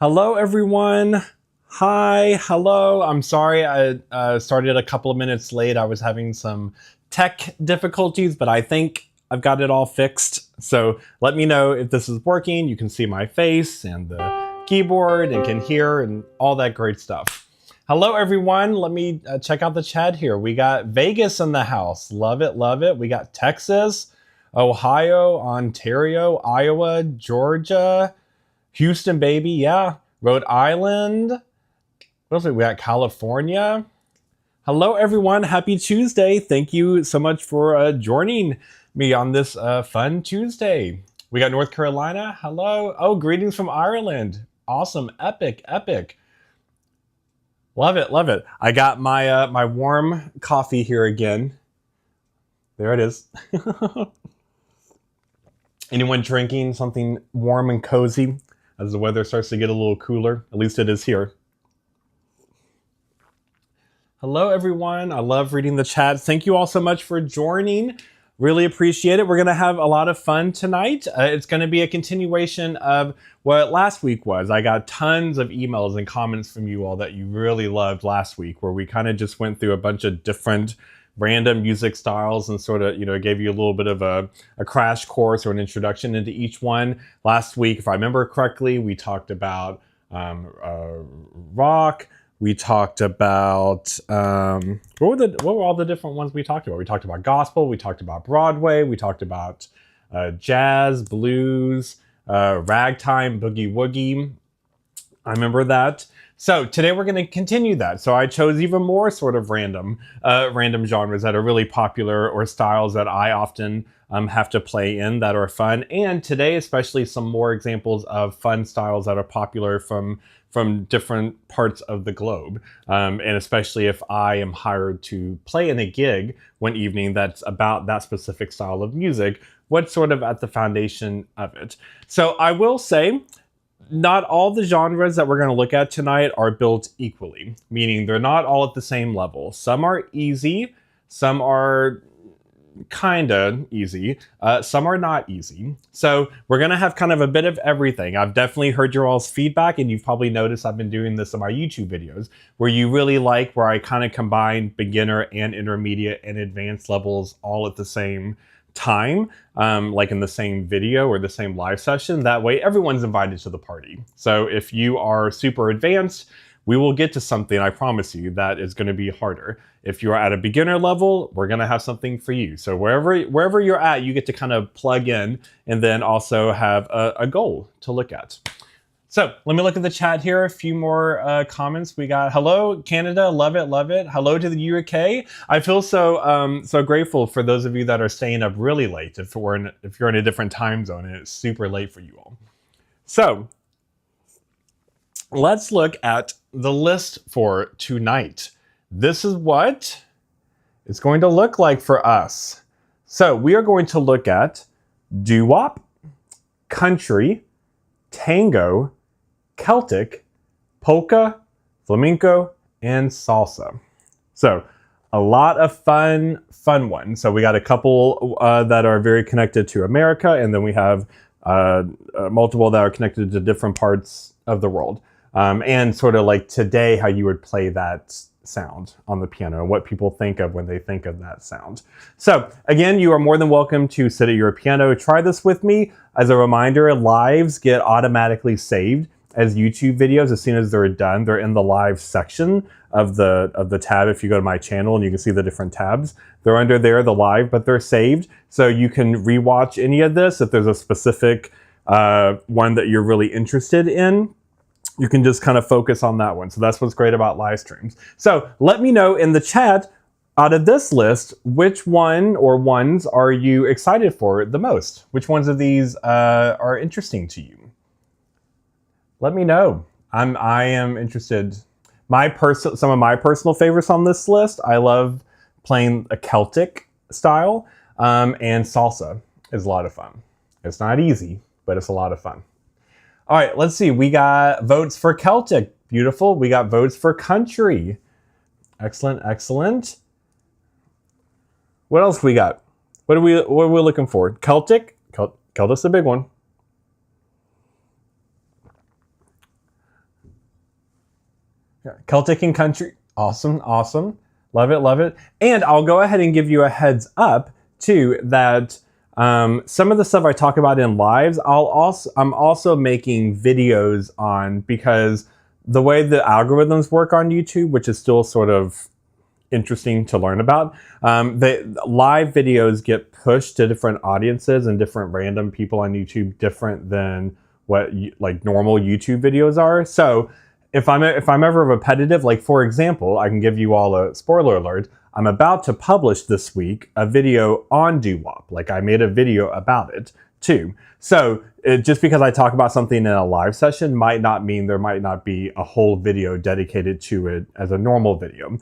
Hello, everyone. Hi, hello. I'm sorry I started a couple of minutes late. I was having some tech difficulties, but I think I've got it all fixed. So let me know if this is working. You can see my face and the keyboard and can hear and all that great stuff. Hello, everyone. Let me check out the chat here. We got Vegas in the house. Love it, love it. We got Texas, Ohio, Ontario, Iowa, Georgia, Houston, baby, yeah. Rhode Island. What else? We got California. Hello, everyone. Happy Tuesday. Thank you so much for joining me on this fun Tuesday. We got North Carolina. Hello. Oh, greetings from Ireland. Awesome. Epic, epic. Love it, love it. I got my my warm coffee here again. There it is. Anyone drinking something warm and cozy as the weather starts to get a little cooler? At least it is here. Hello, everyone. I love reading the chat. Thank you all so much for joining. Really appreciate it. We're going to have a lot of fun tonight. It's going to be a continuation of what last week was. I got tons of emails and comments from you all that you really loved last week, where we kind of just went through a bunch of different random music styles and sort of, gave you a little bit of a crash course or an introduction into each one. Last week, if I remember correctly, we talked about rock. We talked about, what were all the different ones we talked about? We talked about gospel, we talked about Broadway, we talked about jazz, blues, ragtime, boogie woogie. I remember that. So today we're going to continue that. So I chose even more sort of random genres that are really popular or styles that I often have to play in that are fun. And today, especially, some more examples of fun styles that are popular from different parts of the globe. And especially if I am hired to play in a gig one evening that's about that specific style of music, what's sort of at the foundation of it. So I will say, not all the genres that we're going to look at tonight are built equally, meaning they're not all at the same level. Some are easy, some are kind of easy, some are not easy. So we're going to have kind of a bit of everything. I've definitely heard your all's feedback, and you've probably noticed I've been doing this in my YouTube videos, where you really like where I kind of combine beginner and intermediate and advanced levels all at the same time, like in the same video or the same live session. That way everyone's invited to the party. So if you are super advanced, we will get to something, I promise you, that is going to be harder. If you're at a beginner level, we're going to have something for you. So wherever you're at, you get to kind of plug in and then also have a goal to look at. So let me look at the chat here. A few more comments. We got, hello, Canada, love it, love it. Hello to the UK. I feel so so grateful for those of you that are staying up really late if you're in a different time zone and it's super late for you all. So let's look at the list for tonight. This is what it's going to look like for us. So we are going to look at doo-wop, country, tango, Celtic, polka, flamenco, and salsa. So a lot of fun ones. So we got a couple that are very connected to America, and then we have multiple that are connected to different parts of the world. And sort of like today, how you would play that sound on the piano and what people think of when they think of that sound. So again, you are more than welcome to sit at your piano. Try this with me. As a reminder, lives get automatically saved as YouTube videos as soon as they're done. They're in the live section of the tab. If you go to my channel, and you can see the different tabs, they're under there, the live, but they're saved. So you can rewatch any of this if there's a specific one that you're really interested in. You can just kind of focus on that one. So that's what's great about live streams. So let me know in the chat, out of this list, which one or ones are you excited for the most? Which ones of these are interesting to you? Let me know. I am interested. Some of my personal favorites on this list, I love playing a Celtic style, and salsa is a lot of fun. It's not easy, but it's a lot of fun. All right, let's see. We got votes for Celtic. Beautiful. We got votes for country. Excellent, excellent. What else we got? What are we looking for? Celtic. Celtic's a big one. Celtic and country. Awesome, awesome. Love it, love it. And I'll go ahead and give you a heads up too that some of the stuff I talk about in lives, I'm also making videos on, because the way the algorithms work on YouTube, which is still sort of interesting to learn about, the live videos get pushed to different audiences and different random people on YouTube, different than what like normal YouTube videos are. So if I'm ever repetitive, like for example, I can give you all a spoiler alert. I'm about to publish this week a video on doo-wop. Like I made a video about it too. So just because I talk about something in a live session might not mean there might not be a whole video dedicated to it as a normal video,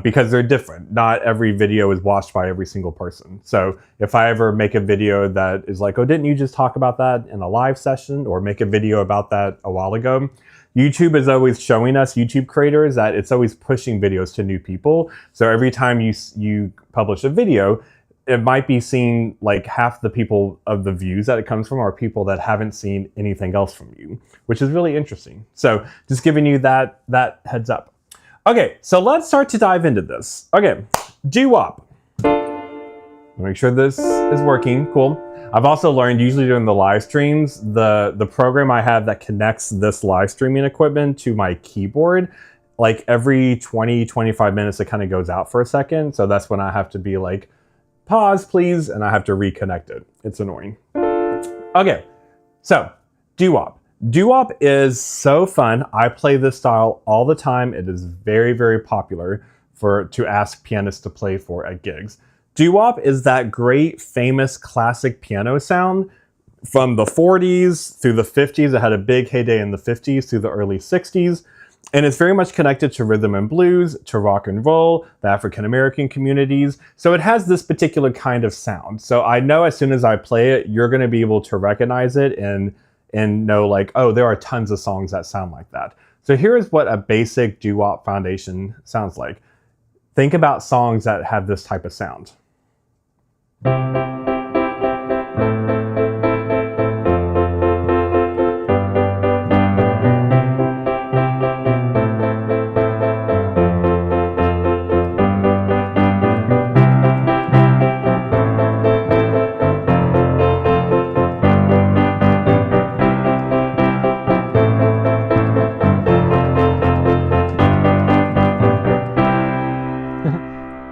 because they're different. Not every video is watched by every single person. So if I ever make a video that is like, oh, didn't you just talk about that in a live session, or make a video about that a while ago, YouTube is always showing us, YouTube creators, that it's always pushing videos to new people. So every time you publish a video, it might be seen like half the people of the views that it comes from are people that haven't seen anything else from you, which is really interesting. So just giving you that heads up. Okay, so let's start to dive into this. Okay, doo-wop. Make sure this is working. Cool. I've also learned, usually during the live streams, the program I have that connects this live streaming equipment to my keyboard, like every 20-25 minutes it kind of goes out for a second. So that's when I have to be like, pause please, and I have to reconnect it. It's annoying. Okay, so doo-wop. Doo-wop is so fun. I play this style all the time. It is very, very popular to ask pianists to play for at gigs. Doo-wop is that great, famous, classic piano sound from the 40s through the 50s. It had a big heyday in the 50s through the early 60s. And it's very much connected to rhythm and blues, to rock and roll, the African-American communities. So it has this particular kind of sound. So I know as soon as I play it, you're going to be able to recognize it and know like, oh, there are tons of songs that sound like that. So here's what a basic doo-wop foundation sounds like. Think about songs that have this type of sound.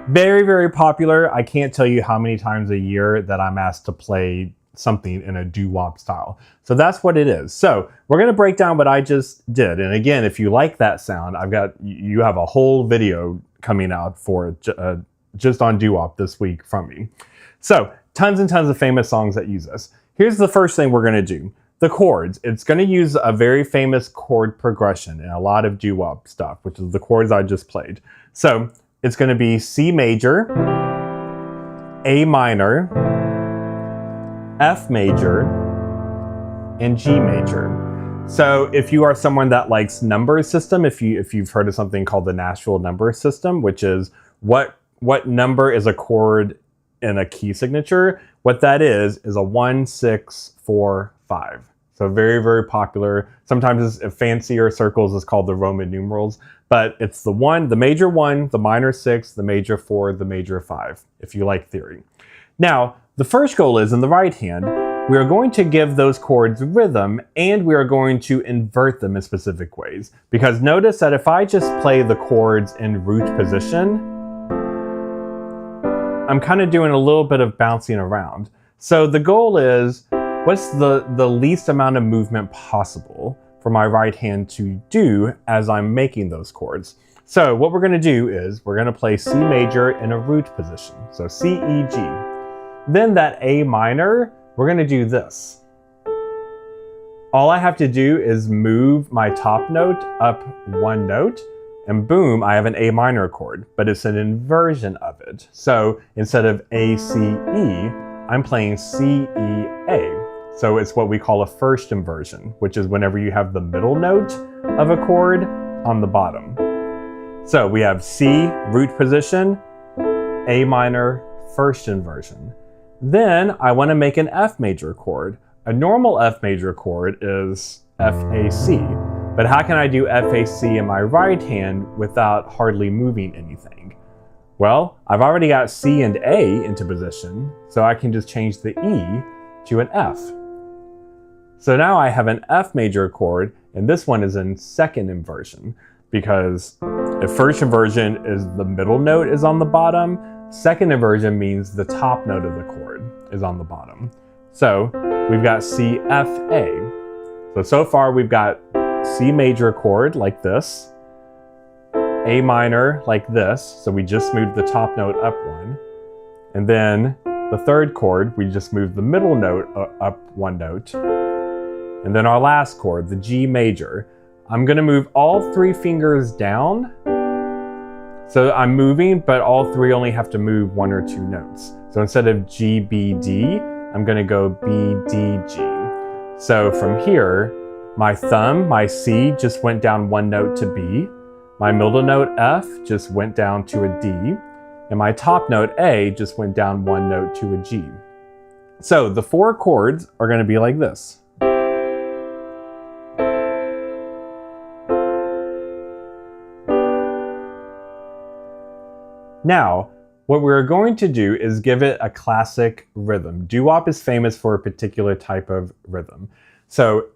Very, very popular. I can't tell you how many times a year that I'm asked to play something in a doo-wop style. So that's what it is. So we're going to break down what I just did. And again, if you like that sound, you have a whole video coming out for just on doo-wop this week from me. So tons and tons of famous songs that use this. Here's the first thing we're going to do. The chords. It's going to use a very famous chord progression in a lot of doo-wop stuff, which is the chords I just played. So it's going to be C major, A minor, F major, and G major. So if you are someone that likes number system, if you've heard of something called the natural number system, which is what number is a chord in a key signature, what that is a 1, 6, 4, 5. So very, very popular. Sometimes it's fancier circles is called the Roman numerals, but it's the major 1, the minor 6, the major 4, the major 5, if you like theory. Now, the first goal is in the right hand, we are going to give those chords rhythm, and we are going to invert them in specific ways. Because notice that if I just play the chords in root position, I'm kind of doing a little bit of bouncing around. So the goal is, what's the least amount of movement possible for my right hand to do as I'm making those chords? So what we're going to do is we're going to play C major in a root position. So C, E, G. Then that A minor, we're going to do this. All I have to do is move my top note up one note, and boom, I have an A minor chord, but it's an inversion of it. So instead of A, C, E, I'm playing C, E, A. So it's what we call a first inversion, which is whenever you have the middle note of a chord on the bottom. So we have C, root position, A minor, first inversion. Then I want to make an F major chord. A normal F major chord is F, A, C. But how can I do FAC in my right hand without hardly moving anything? Well, I've already got C and A into position, so I can just change the E to an F. So now I have an F major chord, and this one is in second inversion, because if first inversion is the middle note is on the bottom, second inversion means the top note of the chord is on the bottom. So we've got C, F, A. So far we've got C major chord like this, A minor like this, so we just moved the top note up one, and then the third chord, we just moved the middle note up one note, and then our last chord, the G major, I'm going to move all three fingers down, so I'm moving, but all three only have to move one or two notes. So instead of G, B, D, I'm going to go B, D, G. So from here, my thumb, my C, just went down one note to B. My middle note F just went down to a D. And my top note A just went down one note to a G. So the four chords are going to be like this. Now, what we're going to do is give it a classic rhythm. Doo-wop is famous for a particular type of rhythm. So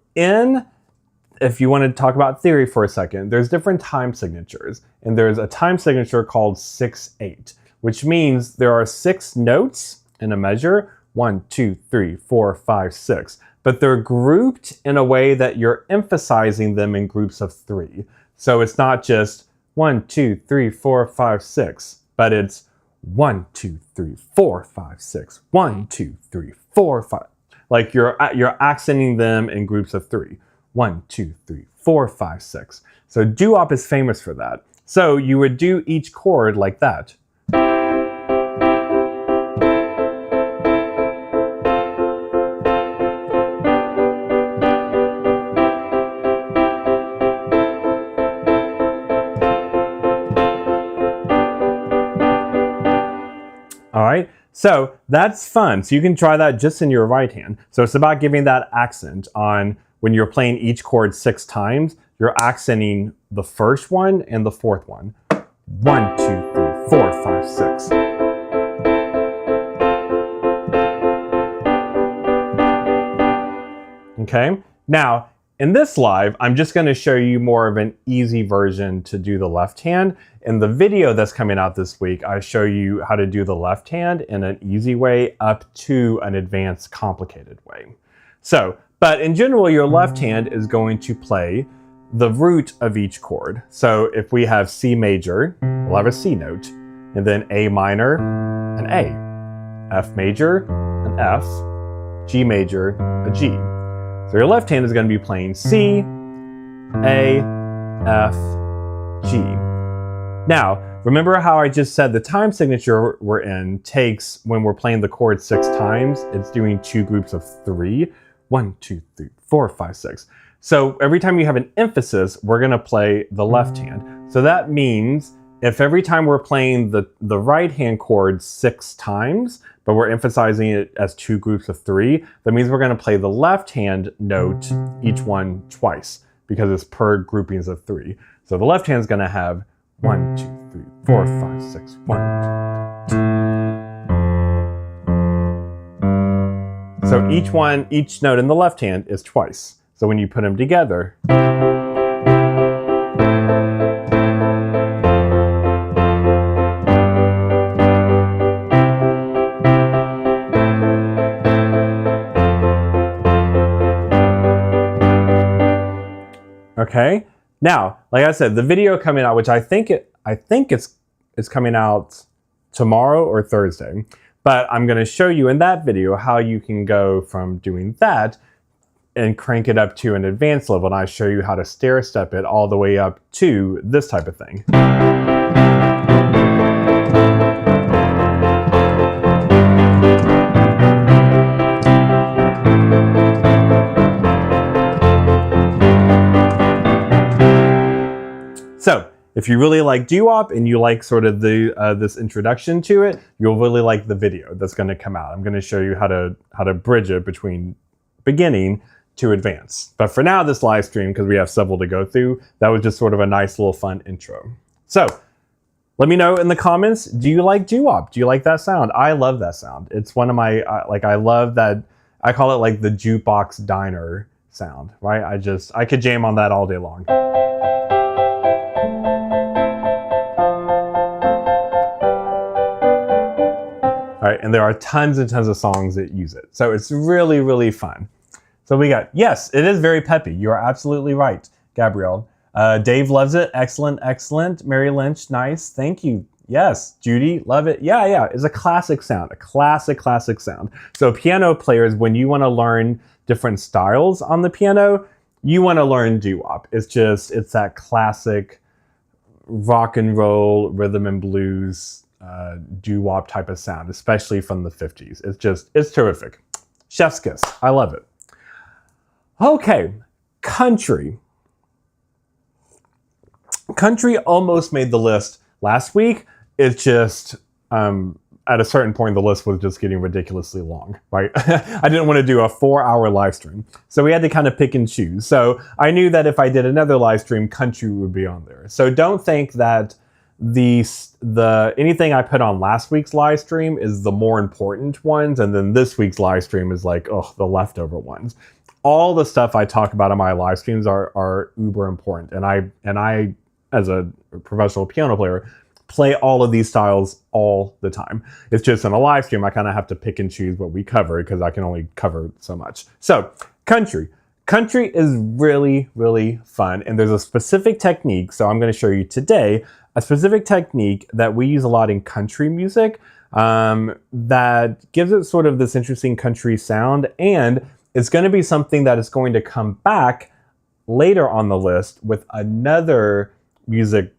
if you want to talk about theory for a second, there's different time signatures. And there's a time signature called 6/8, which means there are 6 notes in a measure, 1, 2, 3, 4, 5, 6. But they're grouped in a way that you're emphasizing them in groups of 3. So it's not just 1, 2, 3, 4, 5, 6, but it's 1, 2, 3, 4, 5, 6, 1, 2, 3, 4, 5. Like you're accenting them in groups of 3. 1, 2, 3, 4, 5, 6. So doo-wop is famous for that. So you would do each chord like that. All right, so that's fun. So you can try that just in your right hand. So it's about giving that accent on when you're playing each chord 6 times, you're accenting the first one and the fourth one. 1, 2, 3, 4, 5, 6. Okay, now in this live, I'm just going to show you more of an easy version to do the left hand. In the video that's coming out this week, I show you how to do the left hand in an easy way up to an advanced complicated way. So, but in general, your left hand is going to play the root of each chord. So if we have C major, we'll have a C note, and then A minor, an A, F major, an F, G major, a G. So your left hand is going to be playing C, A, F, G. Now, remember how I just said the time signature we're in takes, when we're playing the chord 6 times, it's doing 2 groups of 3. 1, 2, 3, 4, 5, 6. So every time you have an emphasis, we're going to play the left hand. So that means if every time we're playing the right hand chord 6 times, but we're emphasizing it as 2 groups of 3, that means we're going to play the left hand note, each one twice, because it's per groupings of 3. So the left hand is going to have 1, 2, 3, 4, 5, 6, 1, 2. So each note in the left hand is twice. So when you put them together, okay. Now, like I said, the video coming out, which I think it's coming out tomorrow or Thursday. But I'm going to show you in that video how you can go from doing that and crank it up to an advanced level. And I show you how to stair step it all the way up to this type of thing. So, if you really like doo-wop and you like sort of this introduction to it, you'll really like the video that's going to come out. I'm going to show you how to bridge it between beginning to advance. But for now, this live stream, because we have several to go through, that was just sort of a nice little fun intro. So let me know in the comments, do you like doo-wop? Do you like that sound? I love that sound. It's one of my, I love that, I call it like the jukebox diner sound, right? I could jam on that all day long. All right, and there are tons and tons of songs that use it. So it's really, really fun. So we got, yes, it is very peppy. You are absolutely right, Gabrielle. Dave loves it. Excellent, excellent. Mary Lynch, nice. Thank you. Yes, Judy, love it. Yeah, it's a classic sound, a classic sound. So piano players, when you want to learn different styles on the piano, you want to learn doo-wop. It's that classic rock and roll, rhythm and blues, doo-wop type of sound, especially from the 50s. It's terrific. Chef's kiss. I love it. Okay, country. Country almost made the list last week. It's just, at a certain point, the list was just getting ridiculously long, right? I didn't want to do a 4-hour live stream. So we had to kind of pick and choose. So I knew that if I did another live stream, country would be on there. So don't think that anything I put on last week's live stream is the more important ones, and then this week's live stream is like, oh, the leftover ones. All the stuff I talk about on my live streams are uber important, and I as a professional piano player play all of these styles all the time. It's just in a live stream I kind of have to pick and choose what we cover because I can only cover so much. So country is really, really fun, and there's a specific technique. So I'm going to show you today a specific technique that we use a lot in country music that gives it sort of this interesting country sound, and it's going to be something that is going to come back later on the list with another music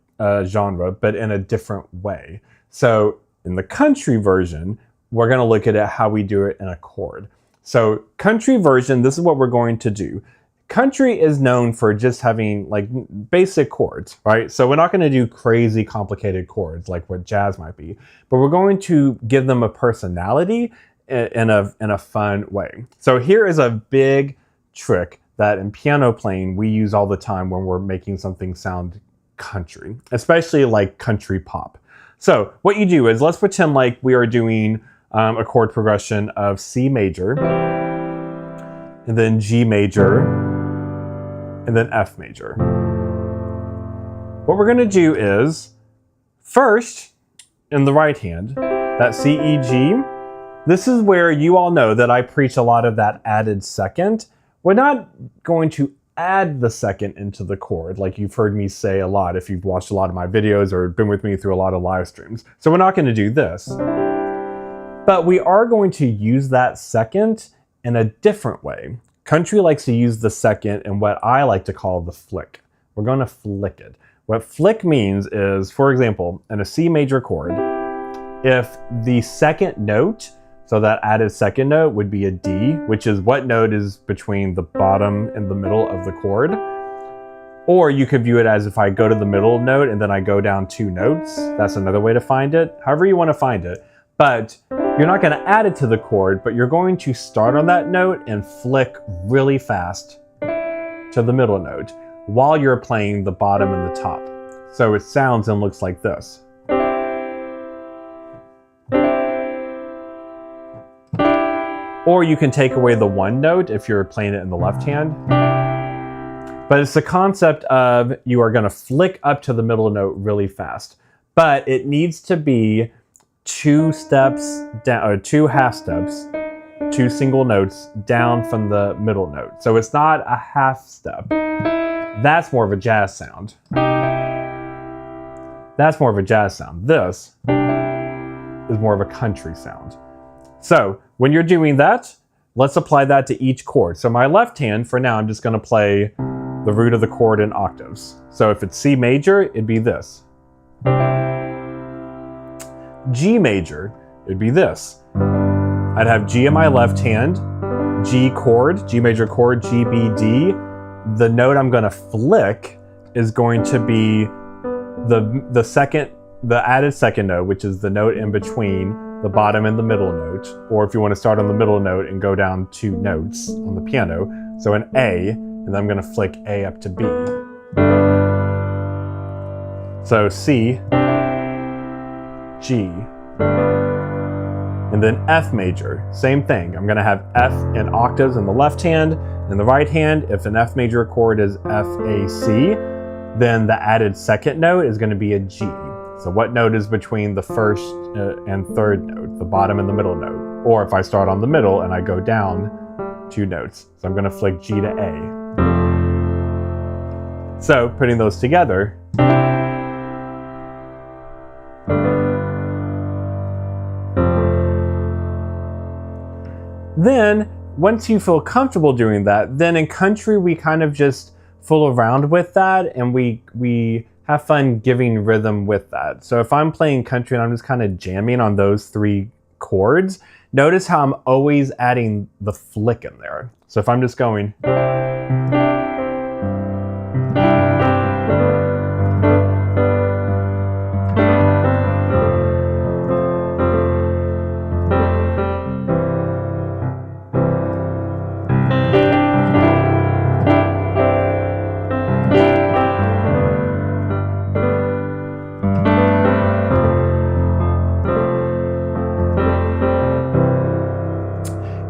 genre, but in a different way. So in the country version, we're going to look at how we do it in a chord. So country version, this is what we're going to do. Country is known for just having like basic chords, right? So we're not going to do crazy complicated chords like what jazz might be, but we're going to give them a personality in a fun way. So here is a big trick that in piano playing we use all the time when we're making something sound country, especially like country pop. So what you do is, let's pretend like we are doing a chord progression of C major, and then G major, and then F major. What we're going to do is, first, in the right hand, that C, E, G, this is where you all know that I preach a lot of that added second. We're not going to add the second into the chord, like you've heard me say a lot if you've watched a lot of my videos or been with me through a lot of live streams. So we're not going to do this. But we are going to use that second in a different way. Country likes to use the second in what I like to call the flick. We're going to flick it. What flick means is, for example, in a C major chord, if the second note, so that added second note would be a D, which is what note is between the bottom and the middle of the chord. Or you could view it as if I go to the middle note and then I go down 2 notes. That's another way to find it. However you want to find it. But you're not going to add it to the chord, but you're going to start on that note and flick really fast to the middle note while you're playing the bottom and the top. So it sounds and looks like this. Or you can take away the 1 note if you're playing it in the left hand. But it's the concept of you are going to flick up to the middle note really fast. But it needs to be 2 steps down, or 2 half steps, 2 single notes down from the middle note. So it's not a half step. That's more of a jazz sound. That's more of a jazz sound. This is more of a country sound. So when you're doing that, let's apply that to each chord. So my left hand, for now, I'm just going to play the root of the chord in octaves. So if it's C major, it'd be this. G major, it'd be this. I'd have G in my left hand, G chord, G major chord, G, B, D. The note I'm going to flick is going to be the added second note, which is the note in between the bottom and the middle note. Or if you want to start on the middle note and go down 2 notes on the piano, So an A, and then I'm going to flick A up to B. So C, G, and then F major, same thing. I'm going to have F in octaves in the left hand. In the right hand, if an F major chord is F, A, C, then the added second note is going to be a G. So what note is between the first and third note, the bottom and the middle note? Or if I start on the middle and I go down 2 notes. So I'm going to flick G to A. So putting those together, then once you feel comfortable doing that, then in country we kind of just fool around with that, and we have fun giving rhythm with that. So if I'm playing country and I'm just kind of jamming on those 3 chords, notice how I'm always adding the flick in there. So if I'm just going,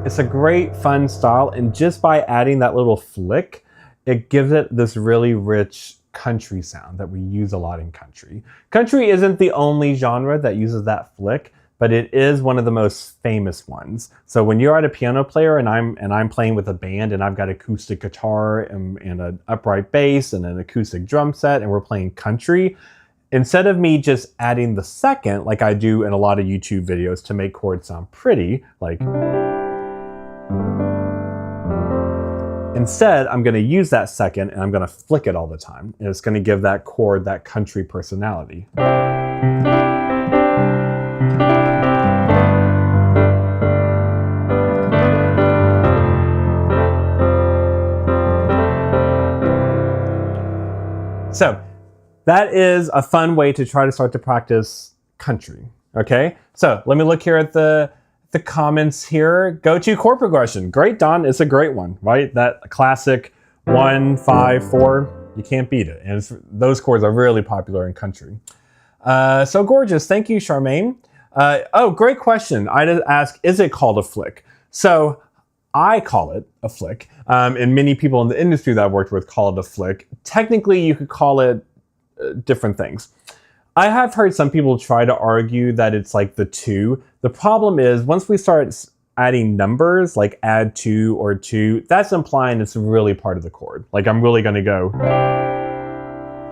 it's a great fun style, and just by adding that little flick, it gives it this really rich country sound that we use a lot in country. Country isn't the only genre that uses that flick, but it is one of the most famous ones. So when you're at a piano player and I'm playing with a band and I've got acoustic guitar and an upright bass and an acoustic drum set and we're playing country, instead of me just adding the second like I do in a lot of YouTube videos to make chords sound pretty, like, instead, I'm going to use that second and I'm going to flick it all the time. And it's going to give that chord that country personality. So that is a fun way to try to start to practice country. Okay, so let me look here at the comments here. Go to chord progression. Great, Don. It's a great one, right? That classic 1, 5, 4. You can't beat it. And those chords are really popular in country. So gorgeous. Thank you, Charmaine. Oh, great question. I did ask, is it called a flick? So I call it a flick. And many people in the industry that I've worked with call it a flick. Technically, you could call it different things. I have heard some people try to argue that it's like the 2. The problem is once we start adding numbers like add 2 or 2, that's implying it's really part of the chord. Like I'm really going to go.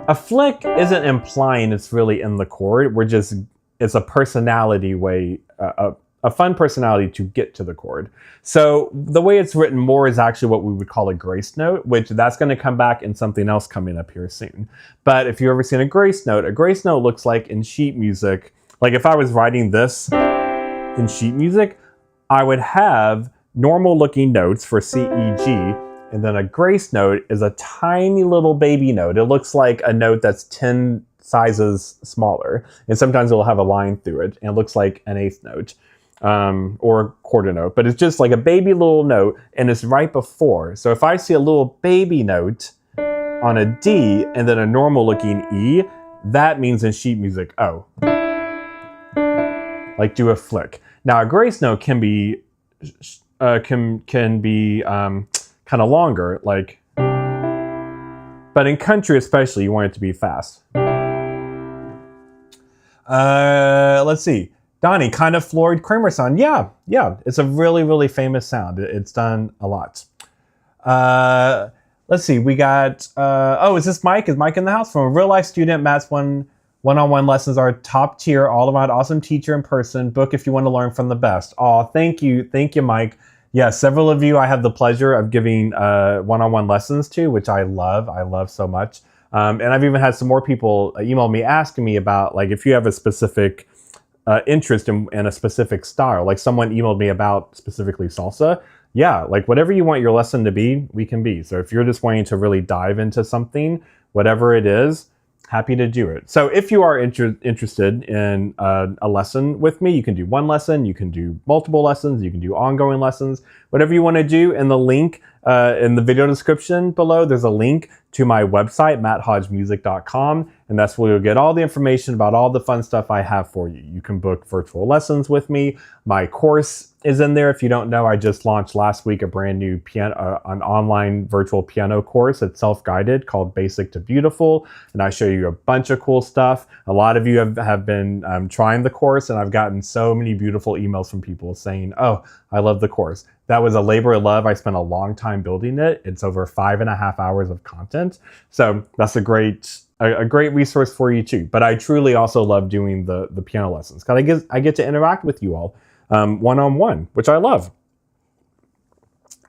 A flick isn't implying it's really in the chord. It's a personality way, a fun personality to get to the chord. So the way it's written more is actually what we would call a grace note, which that's going to come back in something else coming up here soon. But if you've ever seen a grace note looks like in sheet music, like if I was writing this in sheet music, I would have normal looking notes for C, E, G, and then a grace note is a tiny little baby note. It looks like a note that's 10 sizes smaller, and sometimes it'll have a line through it, and it looks like an 8th note. Or a quarter note, but it's just like a baby little note and it's right before. So if I see a little baby note on a D and then a normal looking E, that means in sheet music, oh, like do a flick. Now a grace note can be kind of longer, like, but in country especially, you want it to be fast. Let's see. Donnie, kind of Floyd Kramer sound. Yeah, it's a really, really famous sound. It's done a lot. Let's see, we got, is this Mike? Is Mike in the house? From a real life student, Matt's one-on-one lessons are top tier, all around awesome teacher in person. Book if you want to learn from the best. Oh, thank you, Mike. Yeah, several of you I have the pleasure of giving one-on-one lessons to, which I love so much. And I've even had some more people email me asking me about, like, if you have a specific interest in a specific style. Like someone emailed me about specifically salsa. Yeah, like whatever you want your lesson to be, we can be. So if you're just wanting to really dive into something, whatever it is, happy to do it. So if you are interested in a lesson with me, you can do one lesson, you can do multiple lessons, you can do ongoing lessons, whatever you want to do. In the link in the video description below, there's a link to my website, matthodgemusic.com, and that's where you'll get all the information about all the fun stuff I have for you. You can book virtual lessons with me. My course is in there. If you don't know, I just launched last week a brand new an online virtual piano course. It's self-guided called Basic to Beautiful, and I show you a bunch of cool stuff. A lot of you have been trying the course, and I've gotten so many beautiful emails from people saying, oh, I love the course. That was a labor of love. I spent a long time building it. It's over 5.5 hours of content. So that's a great resource for you too. But I truly also love doing the piano lessons because I get to interact with you all one-on-one, which I love.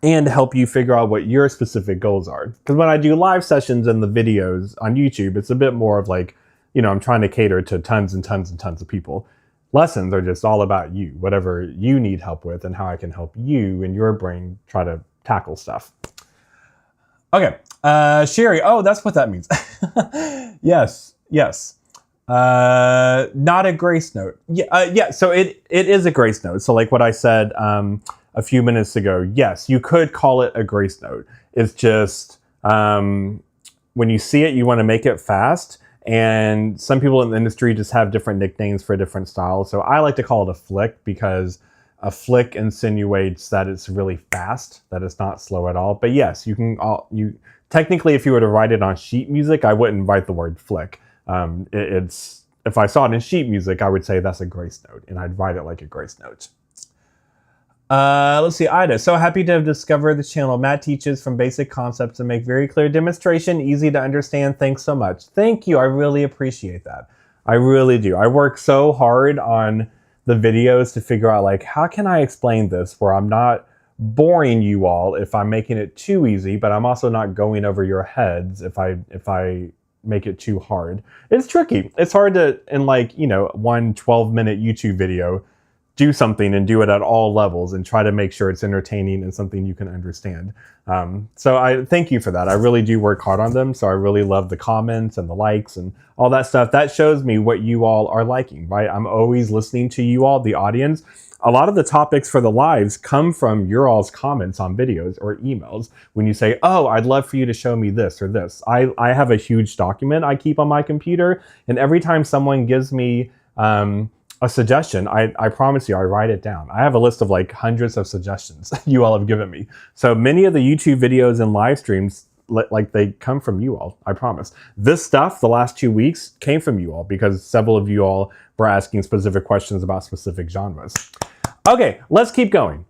And help you figure out what your specific goals are. Because when I do live sessions and the videos on YouTube, it's a bit more of like, you know, I'm trying to cater to tons and tons and tons of people. Lessons are just all about you, whatever you need help with and how I can help you in your brain try to tackle stuff. Okay, Sherry, oh, that's what that means. Yes. Not a grace note. Yeah, so it is a grace note. So like what I said a few minutes ago, yes, you could call it a grace note. It's just when you see it, you want to make it fast. And some people in the industry just have different nicknames for different styles. So I like to call it a flick because a flick insinuates that it's really fast, that it's not slow at all. But yes, technically, if you were to write it on sheet music, I wouldn't write the word flick. If I saw it in sheet music, I would say that's a grace note, and I'd write it like a grace note. Let's see, Ida. So happy to have discovered the channel. Matt teaches from basic concepts and make very clear demonstration, easy to understand. Thanks so much. Thank you. I really appreciate that. I really do. I work so hard on the videos to figure out like, how can I explain this where I'm not boring you all if I'm making it too easy, but I'm also not going over your heads if I make it too hard. It's tricky. It's hard to, in like, you know, one 12-minute YouTube video, do something and do it at all levels and try to make sure it's entertaining and something you can understand. So I thank you for that. I really do work hard on them. So I really love the comments and the likes and all that stuff. That shows me what you all are liking, right? I'm always listening to you all, the audience. A lot of the topics for the lives come from your all's comments on videos or emails. When you say, oh, I'd love for you to show me this or this. I have a huge document I keep on my computer. And every time someone gives me a suggestion, I promise you, I write it down. I have a list of like hundreds of suggestions you all have given me. So many of the YouTube videos and live streams, like they come from you all, I promise. This stuff, the last 2 weeks, came from you all because several of you all were asking specific questions about specific genres. Okay, let's keep going.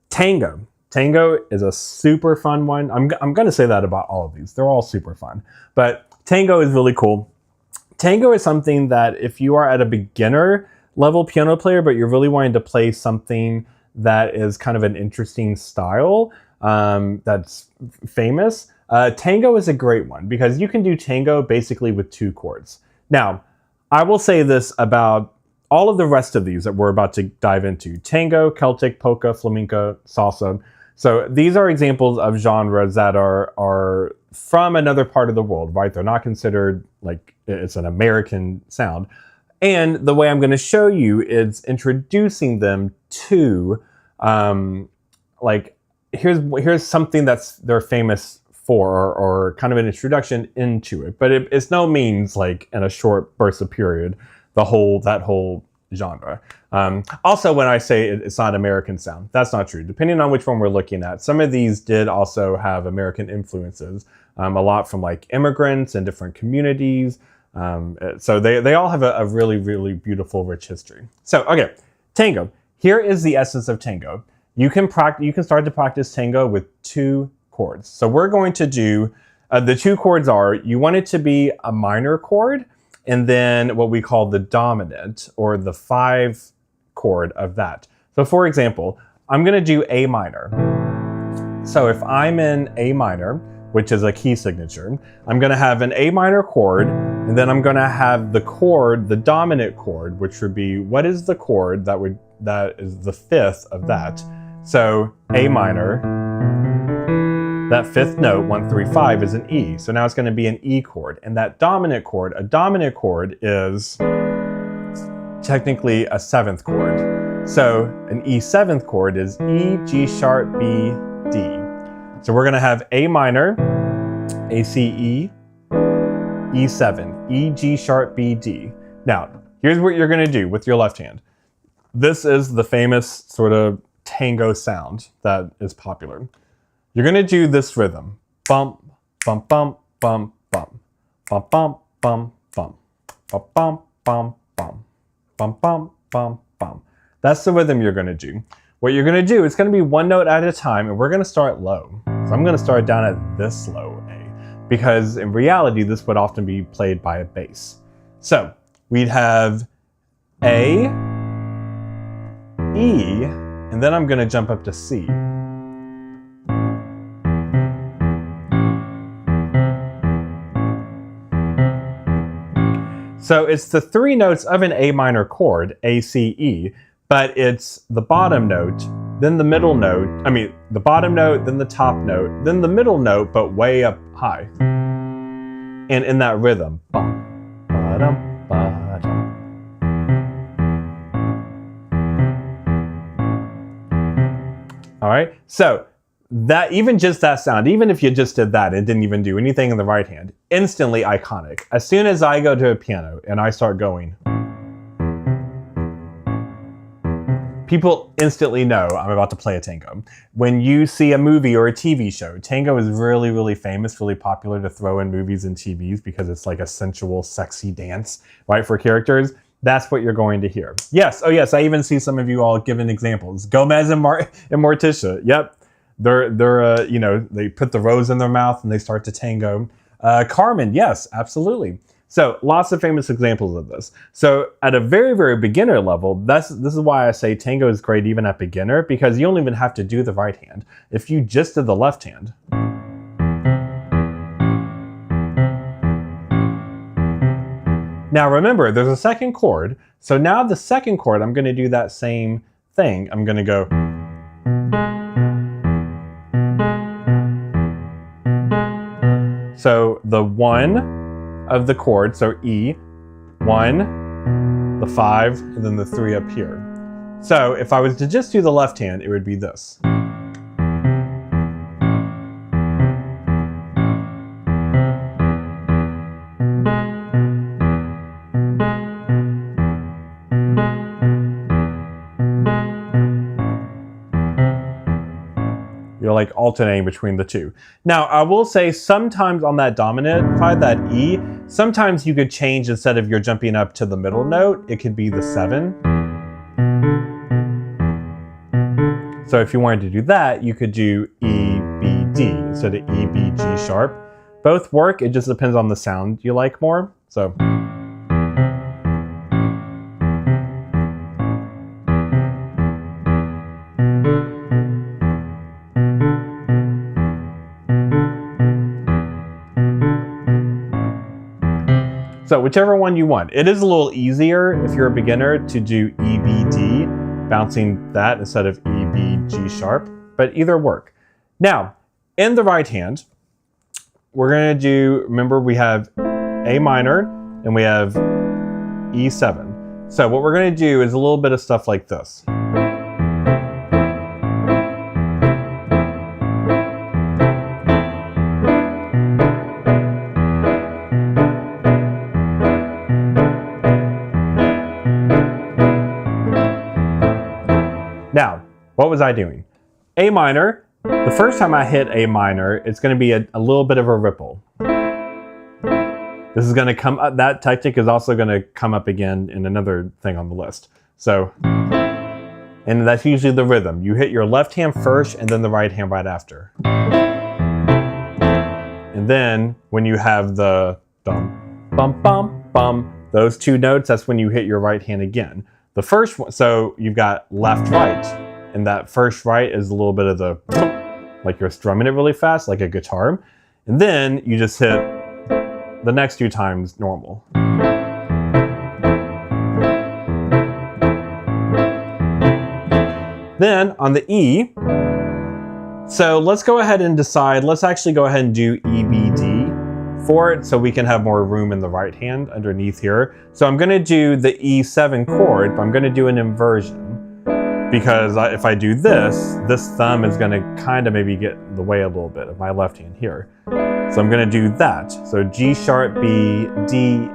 Tango. Tango is a super fun one. I'm going to say that about all of these. They're all super fun. But tango is really cool. Tango is something that if you are at a beginner level piano player, but you're really wanting to play something that is kind of an interesting style that's famous, tango is a great one because you can do tango basically with 2 chords. Now, I will say this about all of the rest of these that we're about to dive into. Tango, Celtic, Polka, Flamenco, Salsa. So these are examples of genres that are from another part of the world, right? They're not considered like it's an American sound. And the way I'm going to show you is introducing them to, like, here's something they're famous for, or kind of an introduction into it. But it's no means like in a short burst of period, that whole genre. Also, when I say it's not American sound, that's not true. Depending on which one we're looking at, some of these did also have American influences, a lot from like immigrants and different communities. So they all have a really, really beautiful, rich history. So, okay, tango. Here is the essence of tango. You can start to practice tango with 2 chords. So we're going to do, the 2 chords are, you want it to be a minor chord, and then what we call the dominant, or the 5 chord of that. So for example, I'm going to do A minor. So if I'm in A minor, which is a key signature, I'm going to have an A minor chord, and then I'm going to have the chord, the dominant chord, which would be, what is the chord that is the 5th of that? So A minor, that 5th note, 1, 3, 5, is an E. So now it's going to be an E chord. And that dominant chord, a dominant chord is technically a 7th chord. So an E 7th chord is E, G sharp, B, D. So we're gonna have A minor, A, C, E, E7, E, G sharp, B, D. Now, here's what you're gonna do with your left hand. This is the famous sort of tango sound that is popular. You're gonna do this rhythm. Bump, bump, bump, bump, bump. Bump, bump, bump, bump. Bump, bump, bump, bump. Bump, bump, bump, bump. That's the rhythm you're gonna do. What you're gonna do, it's gonna be one note at a time, and we're gonna start low. So I'm gonna start down at this low A, because in reality, this would often be played by a bass. So we'd have A, E, and then I'm gonna jump up to C. So it's the three notes of an A minor chord, A, C, E, but it's the bottom note, then the middle note, the bottom note, then the top note, then the middle note, but way up high. And in that rhythm, bum, ba-dum, ba-dum. All right, so that, even just that sound, even if you just did that and didn't even do anything in the right hand, instantly iconic. As soon as I go to a piano and I start going, people instantly know I'm about to play a tango. When you see a movie or a TV show, tango is really, really famous, really popular to throw in movies and TVs because it's like a sensual, sexy dance, right, for characters. That's what you're going to hear. Yes, oh yes, I even see some of you all giving examples. Gomez and Morticia, yep. They're you know, they put the rose in their mouth and they start to tango. Carmen, yes, absolutely. So lots of famous examples of this. So at a very, very beginner level, this is why I say tango is great even at beginner, because you don't even have to do the right hand. If you just did the left hand. Now remember, there's a second chord. So now the second chord, I'm gonna do that same thing. I'm gonna go. So the 1 of the chord, so E, 1, the 5, and then the 3 up here. So if I was to just do the left hand, it would be this. You're like alternating between the two. Now, I will say sometimes on that dominant, that E, sometimes you could change, instead of you're jumping up to the middle note, it could be the 7. So if you wanted to do that, you could do E, B, D instead of E, B, G sharp. Both work, it just depends on the sound you like more. So. So whichever one you want. It is a little easier if you're a beginner to do E, B, D, bouncing that instead of E, B, G sharp, but either work. Now, in the right hand, we're gonna do, remember we have A minor and we have E7. So what we're gonna do is a little bit of stuff like this. Now, what was I doing? A minor, the first time I hit A minor, it's gonna be a little bit of a ripple. This is gonna come up, that technique is also gonna come up again in another thing on the list. So, and that's usually the rhythm. You hit your left hand first and then the right hand right after. And then when you have the bum, bum, bum, bum, those two notes, that's when you hit your right hand again. The first one, so you've got left, right, and that first right is a little bit of the, like you're strumming it really fast, like a guitar. And then you just hit the next 2 times normal. Then on the E, so let's go ahead and decide, let's actually go ahead and do E, B, D for it so we can have more room in the right hand underneath here. So I'm gonna do the E7 chord, but I'm gonna do an inversion. because if I do this, this thumb is gonna kind of maybe get in the way a little bit of my left hand here. So I'm gonna do that. So G sharp, B, D, E.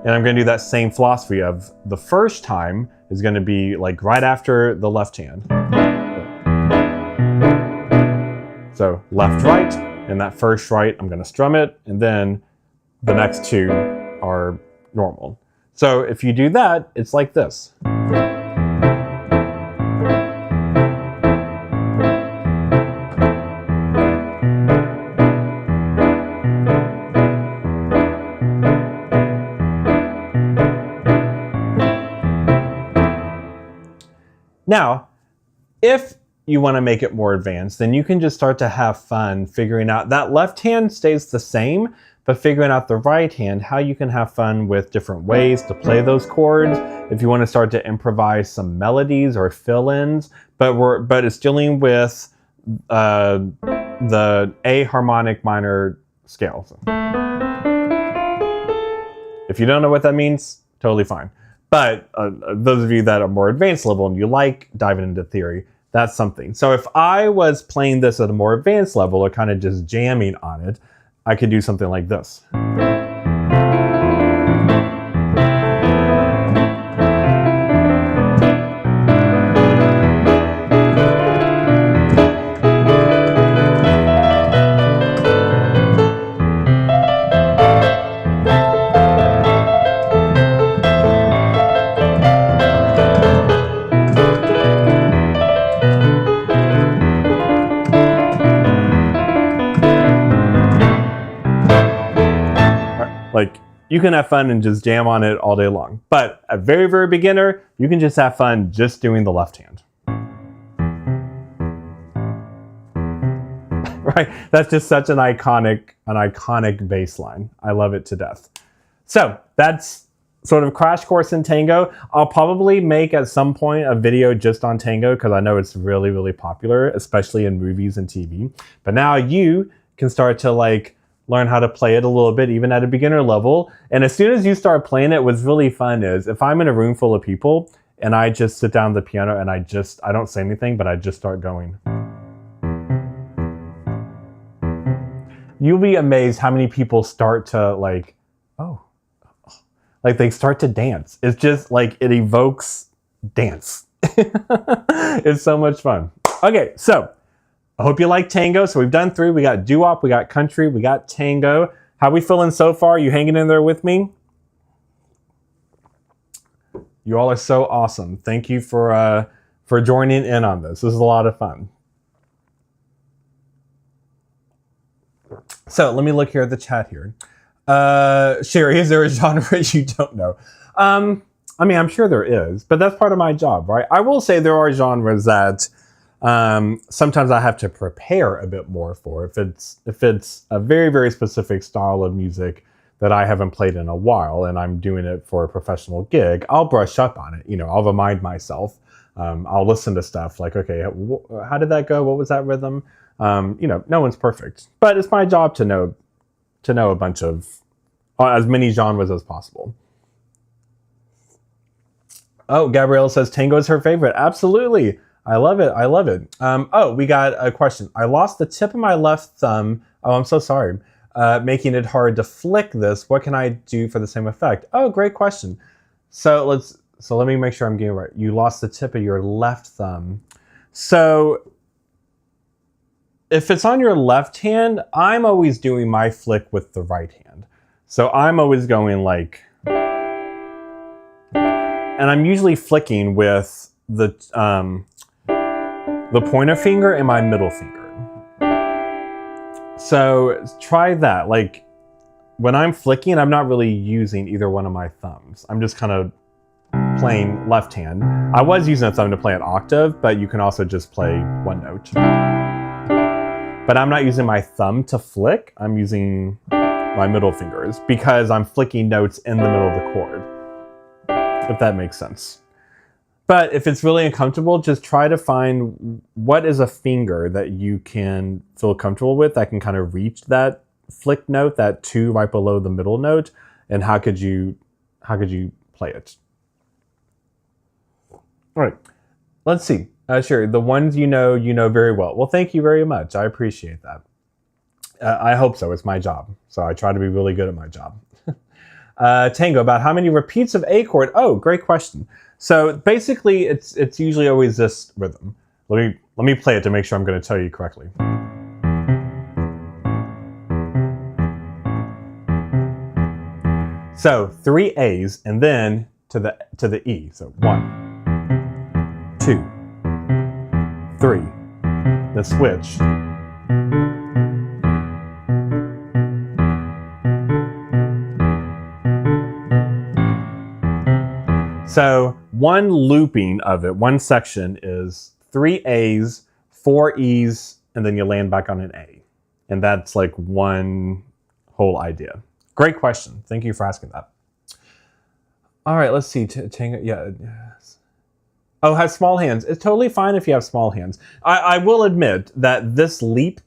And I'm gonna do that same philosophy of the first time is gonna be like right after the left hand. So left, right, and that first right, I'm gonna strum it, and then the next two are normal. So if you do that, it's like this. Now, if you want to make it more advanced, then you can just start to have fun figuring out that left hand stays the same, but figuring out the right hand, how you can have fun with different ways to play those chords. If you want to start to improvise some melodies or fill-ins, but it's dealing with the A harmonic minor scale. If you don't know what that means, totally fine. But those of you that are more advanced level and you like diving into theory, that's something. So if I was playing this at a more advanced level or kind of just jamming on it, I could do something like this. Like, you can have fun and just jam on it all day long. But a very, very beginner, you can just have fun just doing the left hand. Right? That's just such an iconic bass line. I love it to death. So that's sort of crash course in tango. I'll probably make at some point a video just on tango because I know it's really, really popular, especially in movies and TV. But now you can start to like learn how to play it a little bit, even at a beginner level. And as soon as you start playing it, what's really fun is if I'm in a room full of people and I just sit down at the piano and I don't say anything, but I just start going. You'll be amazed how many people start to like, like they start to dance. It's just like, it evokes dance. It's so much fun. Okay, so I hope you like tango. So we've done 3. We got doo-wop, we got country, we got tango. How we feeling so far? You hanging in there with me? You all are so awesome. Thank you for joining in on this. This is a lot of fun. So let me look here at the chat here. Sherry, is there a genre you don't know? I mean, I'm sure there is, but that's part of my job, right? I will say there are genres that sometimes I have to prepare a bit more for. If it's a very, very specific style of music that I haven't played in a while and I'm doing it for a professional gig, I'll brush up on it. You know, I'll remind myself. I'll listen to stuff like, okay, how did that go? What was that rhythm? You know, no one's perfect, but it's my job to know a bunch of as many genres as possible. Oh, Gabrielle says tango is her favorite. Absolutely. I love it. I love it. Oh, we got a question. I lost the tip of my left thumb. Oh, I'm so sorry. Making it hard to flick this. What can I do for the same effect? Oh, great question. So let me make sure I'm getting it right. You lost the tip of your left thumb. So if it's on your left hand, I'm always doing my flick with the right hand. So I'm always going like, and I'm usually flicking with the pointer finger and my middle finger. So try that. Like when I'm flicking, I'm not really using either one of my thumbs. I'm just kind of playing left hand. I was using a thumb to play an octave, but you can also just play one note. But I'm not using my thumb to flick. I'm using my middle fingers because I'm flicking notes in the middle of the chord, if that makes sense. But if it's really uncomfortable, just try to find what is a finger that you can feel comfortable with that can kind of reach that flick note, that 2 right below the middle note, and how could you play it? All right. Let's see. Sure, the ones you know very well. Well, thank you very much. I appreciate that. I hope so. It's my job. So I try to be really good at my job. Tango, about how many repeats of A chord? Oh, great question. So basically, it's usually always this rhythm. Let me play it to make sure I'm going to tell you correctly. So 3 A's and then to the E. So 1, 2, 3. Then switch. So one looping of it, one section is 3 A's, 4 E's, and then you land back on an A. And that's like one whole idea. Great question. Thank you for asking that. All right, let's see. Tango, yeah. Oh, has small hands. It's totally fine if you have small hands. I will admit that this leap,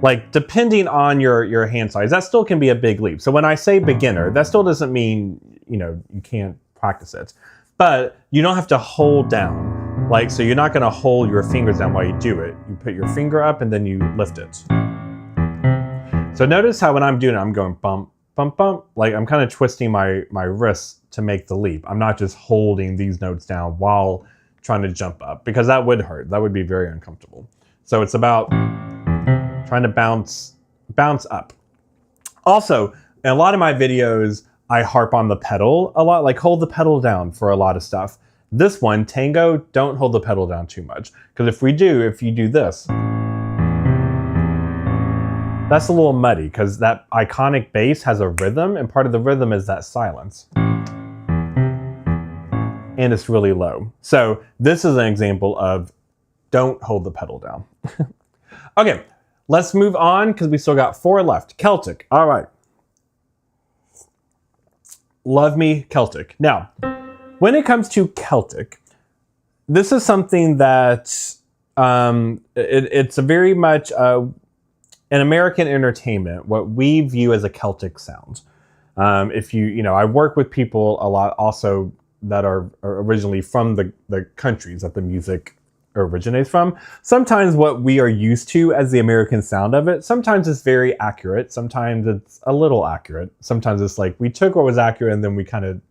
like depending on your hand size, that still can be a big leap. So when I say beginner, that still doesn't mean, you can't practice it. But you don't have to hold down. Like, so you're not gonna hold your fingers down while you do it. You put your finger up and then you lift it. So notice how when I'm doing it, I'm going bump, bump, bump. Like I'm kind of twisting my wrists to make the leap. I'm not just holding these notes down while trying to jump up, because that would hurt. That would be very uncomfortable. So it's about trying to bounce up. Also, in a lot of my videos, I harp on the pedal a lot, like hold the pedal down for a lot of stuff. This one, Tango, don't hold the pedal down too much. Because if you do this, that's a little muddy because that iconic bass has a rhythm, and part of the rhythm is that silence. And it's really low. So this is an example of don't hold the pedal down. Okay, let's move on because we still got 4 left. Celtic, all right. Love me Celtic. Now, when it comes to Celtic, this is something that it's a very much an American entertainment, what we view as a Celtic sound. If I work with people a lot also that are originally from the countries that the music originates from. Sometimes what we are used to as the American sound of it, sometimes it's very accurate, sometimes it's a little accurate, sometimes it's like we took what was accurate and then we kind of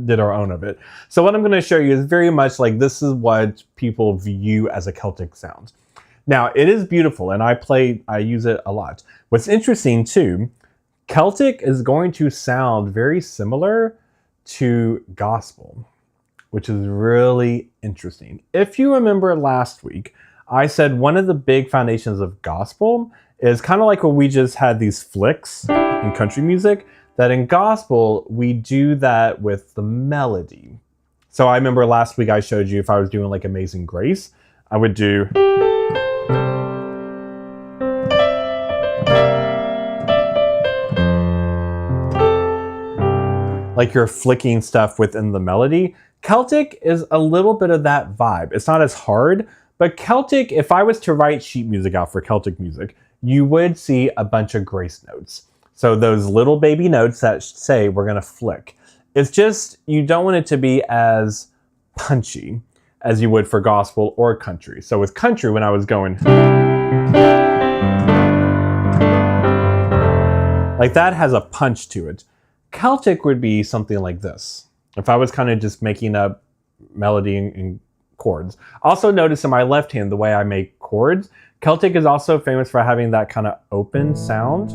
did our own of it. So what I'm going to show you is very much like this is what people view as a Celtic sound. Now it is beautiful and I use it a lot. What's interesting too, Celtic is going to sound very similar to gospel, which is really interesting. If you remember last week, I said one of the big foundations of gospel is kind of like when we just had these flicks in country music, that in gospel, we do that with the melody. So I remember last week I showed you if I was doing like Amazing Grace, I would do like you're flicking stuff within the melody. Celtic is a little bit of that vibe. It's not as hard, but Celtic, if I was to write sheet music out for Celtic music, you would see a bunch of grace notes. So those little baby notes that say we're gonna flick. It's just, you don't want it to be as punchy as you would for gospel or country. So with country, when I was going, like that has a punch to it. Celtic would be something like this. If I was kind of just making up melody and chords. Also notice in my left hand, the way I make chords, Celtic is also famous for having that kind of open sound.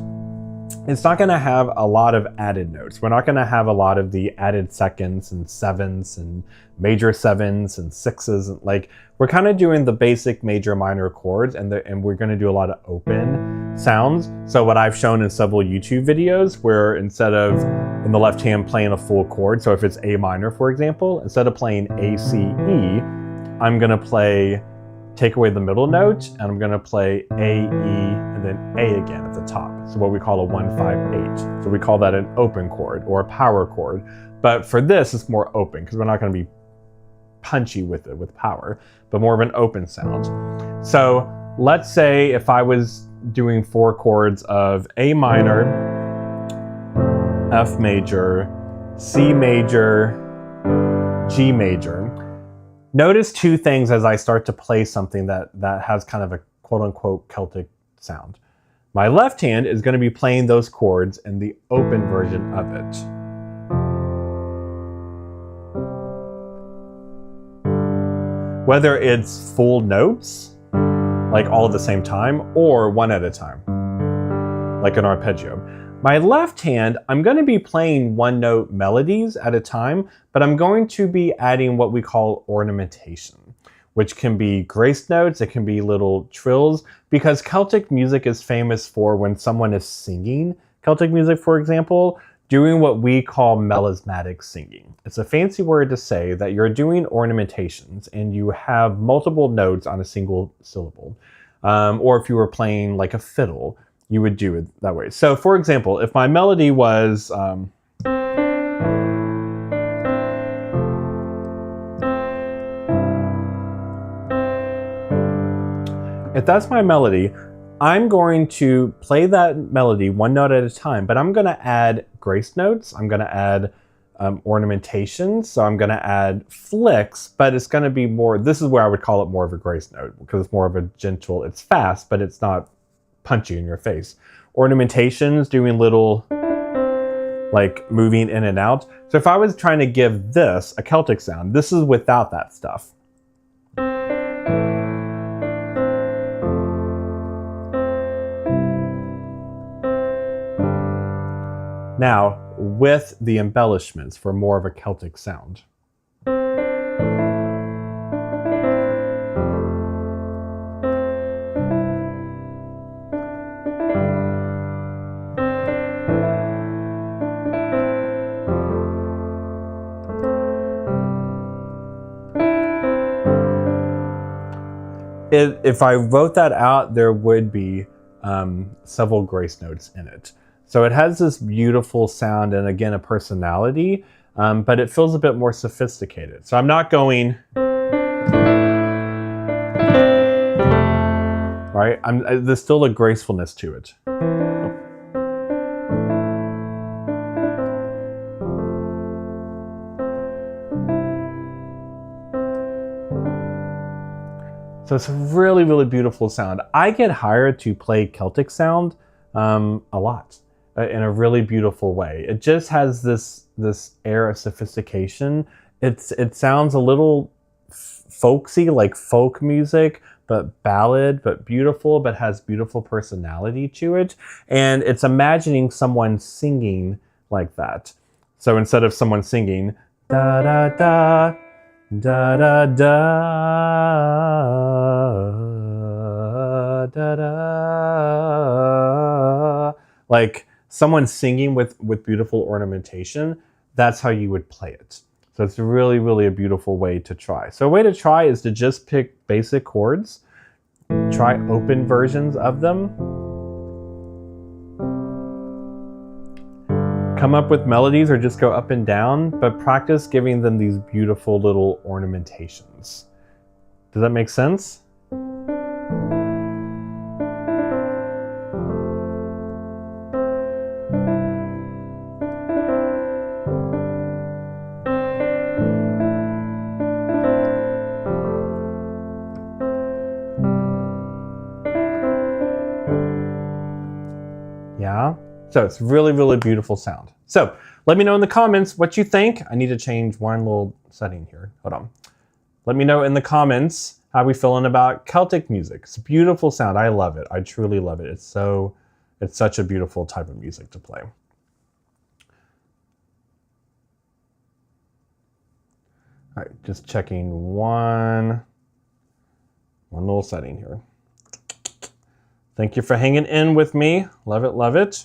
It's not going to have a lot of added notes. We're not going to have a lot of the added seconds and sevenths and major sevens and sixes. Like we're kind of doing the basic major minor chords and we're going to do a lot of open sounds. So what I've shown in several YouTube videos where instead of in the left hand playing a full chord, so if it's A minor, for example, instead of playing A, C, E, I'm going to take away the middle note, and I'm gonna play A, E, and then A again at the top. So what we call a 1, 5, 8. So we call that an open chord or a power chord. But for this, it's more open because we're not gonna be punchy with it, with power, but more of an open sound. So let's say if I was doing 4 chords of A minor, F major, C major, G major, Notice two things as I start to play something that has kind of a quote-unquote Celtic sound. My left hand is going to be playing those chords in the open version of it. Whether it's full notes, like all at the same time, or one at a time, like an arpeggio. My left hand, I'm going to be playing one note melodies at a time, but I'm going to be adding what we call ornamentation, which can be grace notes, it can be little trills, because Celtic music is famous for when someone is singing Celtic music, for example, doing what we call melismatic singing. It's a fancy word to say that you're doing ornamentations and you have multiple notes on a single syllable. Or if you were playing like a fiddle, you would do it that way. So for example, if my melody was... if that's my melody, I'm going to play that melody one note at a time, but I'm going to add grace notes. I'm going to add ornamentation. So I'm going to add flicks, but it's going to be more, this is where I would call it more of a grace note because it's more of a gentle, it's fast, but it's not punchy in your face. Ornamentations, doing little, like moving in and out. So if I was trying to give this a Celtic sound, this is without that stuff. Now, with the embellishments for more of a Celtic sound. If I wrote that out, there would be several grace notes in it. So it has this beautiful sound and again a personality, but it feels a bit more sophisticated. So I'm not going, right? There's still a gracefulness to it. So it's a really, really beautiful sound. I get hired to play Celtic sound a lot. In a really beautiful way. It just has this air of sophistication. It sounds a little folksy, like folk music, but ballad, but beautiful, but has beautiful personality to it. And it's imagining someone singing like that. So instead of someone singing da da da da da da da da, like someone singing with beautiful ornamentation, that's how you would play it. So it's really, really a beautiful way to try. So a way to try is to just pick basic chords, try open versions of them, come up with melodies or just go up and down, but practice giving them these beautiful little ornamentations. Does that make sense? Yeah, so it's really, really beautiful sound. So let me know in the comments what you think. I need to change one little setting here. Hold on. Let me know in the comments how we feeling about Celtic music. It's a beautiful sound. I love it. I truly love it. It's such a beautiful type of music to play. All right, just checking one little setting here. Thank you for hanging in with me. Love it, love it.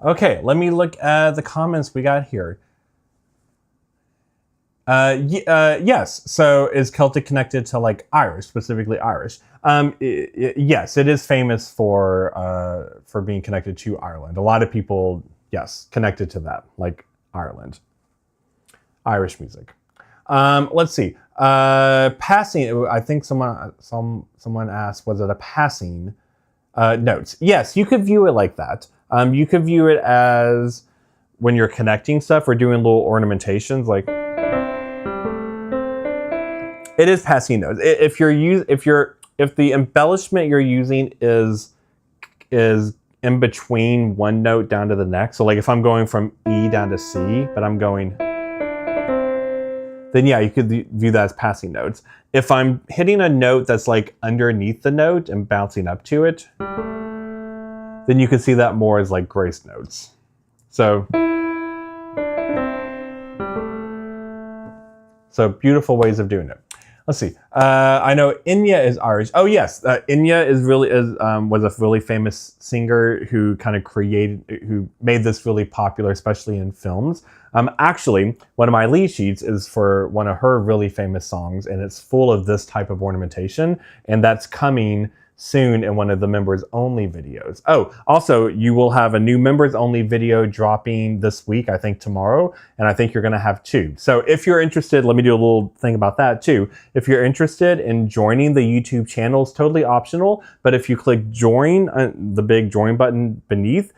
Okay, let me look at the comments we got here. Yes, so is Celtic connected to like Irish, specifically Irish? Yes, it is famous for being connected to Ireland. A lot of people, yes, connected to that, like Ireland. Irish music. Let's see. Passing. I think someone asked, was it a passing notes. Yes, you could view it like that. You could view it as when you're connecting stuff or doing little ornamentations, like it is passing notes. If the embellishment you're using is in between one note down to the next, so like if I'm going from E down to C, but I'm going, then yeah, you could view that as passing notes. If I'm hitting a note that's like underneath the note and bouncing up to it, then you can see that more as like grace notes. So beautiful ways of doing it. Let's see. I know Enya is Irish. Oh yes, Enya was a really famous singer who who made this really popular, especially in films. Actually, one of my lead sheets is for one of her really famous songs, and it's full of this type of ornamentation, and that's coming soon in one of the members only videos. Oh, also you will have a new members only video dropping this week, I think tomorrow, and I think you're gonna have 2. So if you're interested, let me do a little thing about that too. If you're interested in joining the YouTube channel, it's totally optional, but if you click join, the big join button beneath,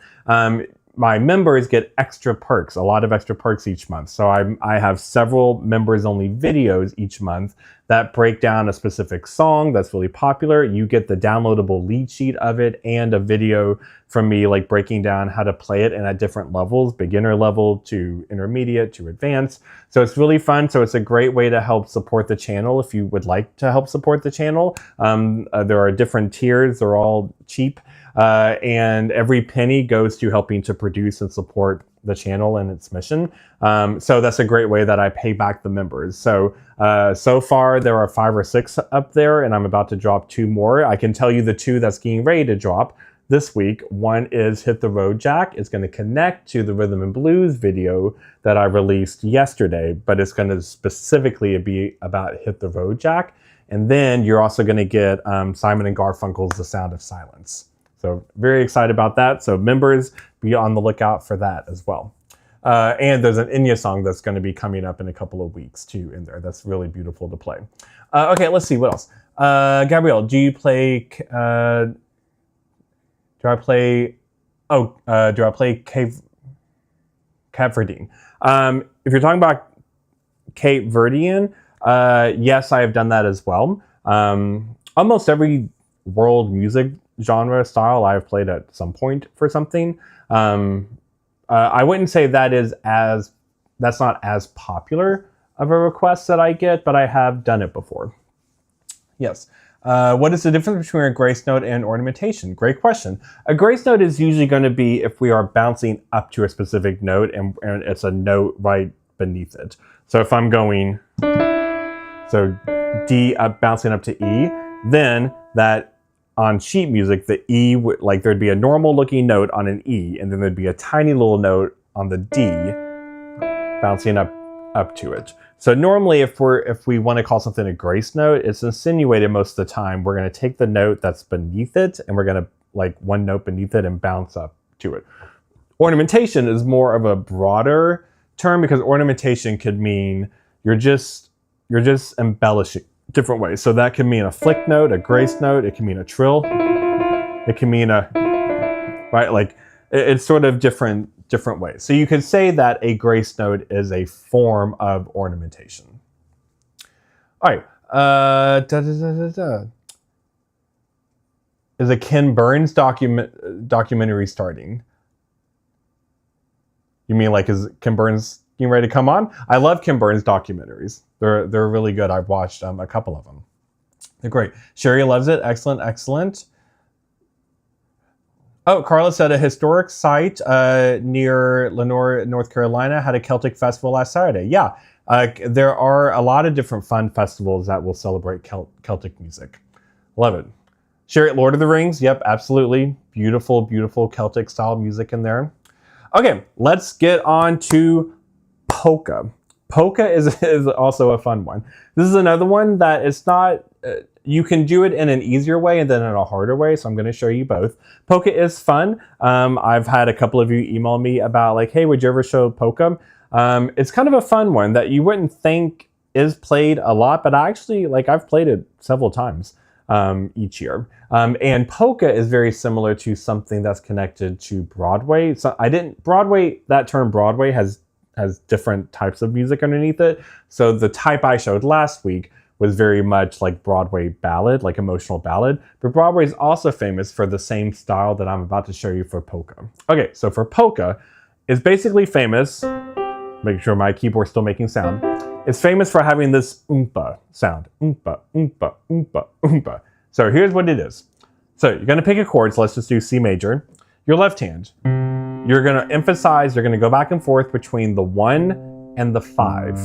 my members get extra perks, a lot of extra perks each month. So I have several members only videos each month that break down a specific song that's really popular. You get the downloadable lead sheet of it and a video from me like breaking down how to play it and at different levels, beginner level to intermediate to advanced. So it's really fun. So it's a great way to help support the channel if you would like to help support the channel. There are different tiers, they're all cheap. And every penny goes to helping to produce and support the channel and its mission. So that's a great way that I pay back the members. So far there are 5 or 6 up there, and I'm about to drop 2 more. I can tell you the 2 that's getting ready to drop this week. One is Hit the Road Jack. It's going to connect to the Rhythm and Blues video that I released yesterday, but it's going to specifically be about Hit the Road Jack. And then you're also going to get Simon and Garfunkel's The Sound of Silence. So very excited about that. So members, be on the lookout for that as well. And there's an Enya song that's going to be coming up in a couple of weeks too in there. That's really beautiful to play. Okay, let's see what else. Gabrielle, do I play Cape Verdean? If you're talking about Cape Verdean, yes, I have done that as well. Almost every world music genre style I've played at some point for something. I wouldn't say that's not as popular of a request that I get, but I have done it before. Yes. What is the difference between a grace note and ornamentation? Great question. A grace note is usually going to be if we are bouncing up to a specific note and it's a note right beneath it. So if I'm going, so D up, bouncing up to E, then that on sheet music, the E would, like there'd be a normal looking note on an E, and then there'd be a tiny little note on the D bouncing up to it. So normally if we want to call something a grace note, it's insinuated most of the time. We're going to take the note that's beneath it and we're going to like one note beneath it and bounce up to it. Ornamentation is more of a broader term because ornamentation could mean you're just embellishing different ways. So that can mean a flick note, a grace note, it can mean a trill, it can mean it's sort of different ways. So you could say that a grace note is a form of ornamentation. All right. Is a Ken Burns documentary starting? You mean like is Ken Burns getting ready to come on? I love Ken Burns documentaries. They're really good. I've watched a couple of them. They're great. Sherry loves it. Excellent, excellent. Oh, Carla said a historic site near Lenore, North Carolina had a Celtic festival last Saturday. Yeah, there are a lot of different fun festivals that will celebrate Celtic music. Love it. Sherry, Lord of the Rings. Yep, absolutely. Beautiful, beautiful Celtic style music in there. Okay, let's get on to polka. Polka is also a fun one. This is another one that it's not, you can do it in an easier way and then in a harder way, so I'm going to show you both. Polka is fun. I've had a couple of you email me about like, hey, would you ever show polka? It's kind of a fun one that you wouldn't think is played a lot, but actually, like I've played it several times. each year. And polka is very similar to something that's connected to Broadway. So that term Broadway has different types of music underneath it. So the type I showed last week was very much like Broadway ballad, like emotional ballad. But Broadway is also famous for the same style that I'm about to show you for polka. Okay, so for polka, it's basically famous, make sure my keyboard's still making sound. It's famous for having this oompa sound. Oompa, oompa, oompa, oompa. So here's what it is. So you're gonna pick a chord, so let's just do C major. Your left hand, you're gonna emphasize, you're gonna go back and forth between the 1 and the 5.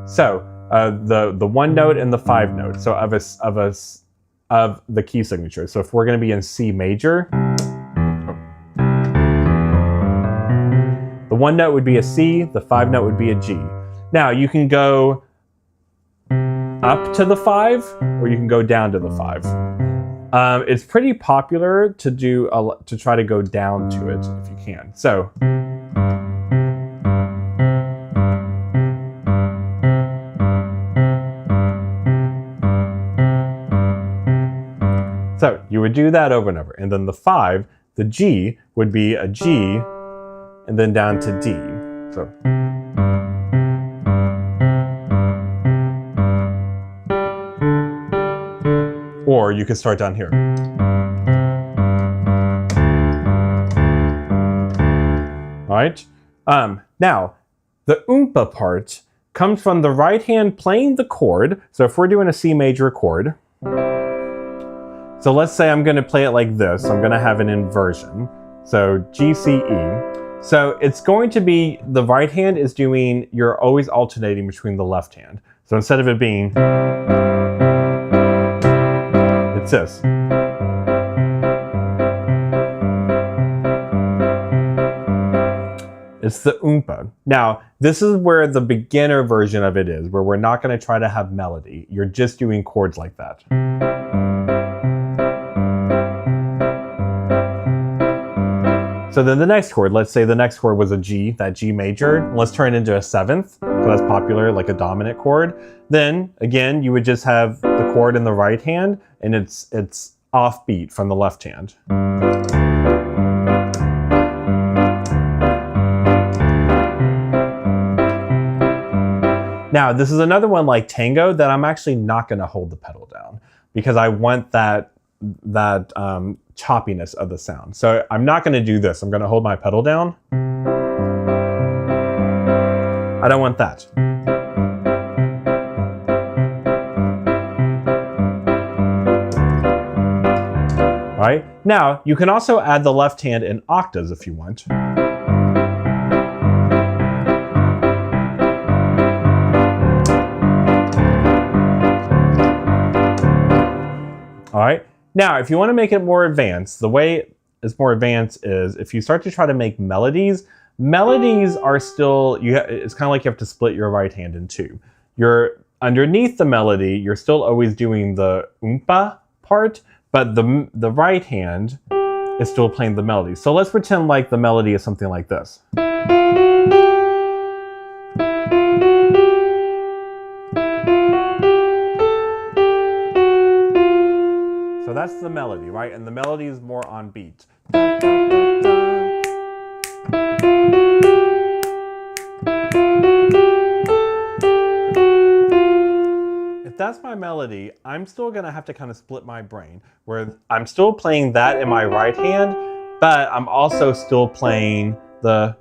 So the 1 note and the 5 note, so of the key signature. So if we're gonna be in C major, the 1 note would be a C, the 5 note would be a G. Now you can go up to the 5, or you can go down to the 5. It's pretty popular to try to go down to it if you can. So you would do that over and over. And then the 5, the G, would be a G, and then down to D. So. Or you could start down here. All right. Now, the oompa part comes from the right hand playing the chord. So if we're doing a C major chord, so let's say I'm going to play it like this. I'm going to have an inversion. So G, C, E. So it's going to be, the right hand is doing, you're always alternating between the left hand. So instead of it being, it's this. It's the oompa. Now, this is where the beginner version of it is, where we're not going to try to have melody. You're just doing chords like that. So then the next chord, let's say the next chord was a G, that G major. Let's turn it into a 7th, because that's popular, like a dominant chord. Then, again, you would just have the chord in the right hand, and it's offbeat from the left hand. Now, this is another one like Tango that I'm actually not going to hold the pedal down, because I want that choppiness of the sound. So I'm not going to do this. I'm going to hold my pedal down. I don't want that. All right. Now, you can also add the left hand in octaves if you want. All right. Now, if you want to make it more advanced, the way it's more advanced is if you start to try to make melodies are still, it's kind of like you have to split your right hand in two. You're underneath the melody, you're still always doing the oompa part, but the right hand is still playing the melody. So let's pretend like the melody is something like this. So that's the melody, right? And the melody is more on beat. If that's my melody, I'm still gonna have to kind of split my brain, where I'm still playing that in my right hand, but I'm also still playing the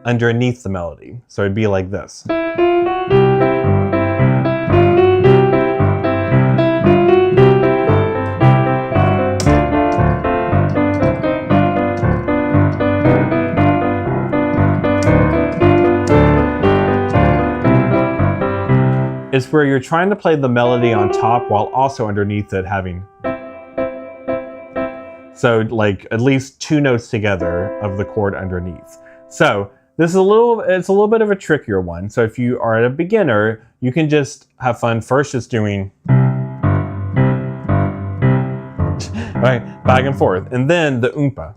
underneath the melody. So it'd be like this. It's where you're trying to play the melody on top while also underneath it having, so like at least 2 notes together of the chord underneath. So this is it's a little bit of a trickier one. So if you are a beginner, you can just have fun first just doing right, back and forth, and then the oompa.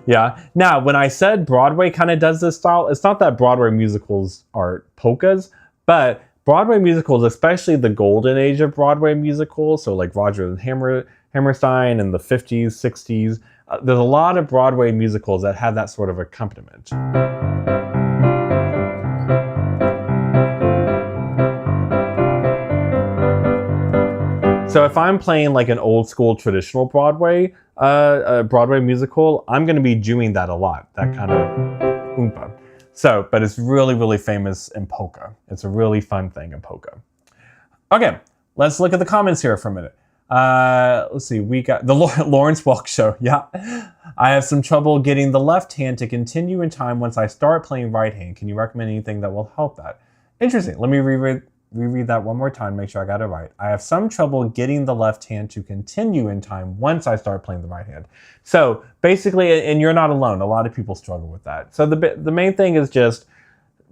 Yeah. Now, when I said Broadway kind of does this style, it's not that Broadway musicals are polkas, but Broadway musicals, especially the golden age of Broadway musicals, so like Rodgers and Hammerstein in the 50s, 60s, there's a lot of Broadway musicals that have that sort of accompaniment. So if I'm playing like an old school traditional Broadway musical, I'm going to be doing that a lot, that kind of oompa. So, but it's really, really famous in polka. It's a really fun thing in polka. Okay, let's look at the comments here for a minute. Let's see, we got the Lawrence Welk show. Yeah, I have some trouble getting the left hand to continue in time once I start playing right hand. Can you recommend anything that will help that? Interesting. Let me reread that one more time, make sure I got it right. I have some trouble getting the left hand to continue in time once I start playing the right hand. So basically, and you're not alone, a lot of people struggle with that. So the main thing is just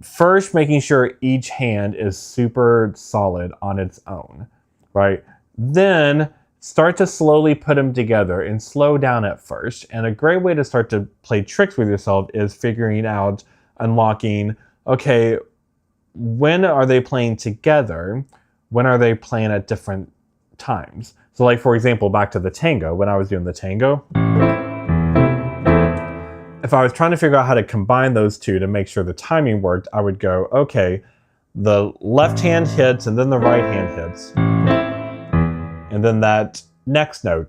first making sure each hand is super solid on its own, right? Then start to slowly put them together and slow down at first. And a great way to start to play tricks with yourself is figuring out, unlocking, okay, when are they playing together? When are they playing at different times? So like, for example, back to the tango, when I was doing the tango, if I was trying to figure out how to combine those two to make sure the timing worked, I would go, okay, the left hand hits and then the right hand hits. And then that next note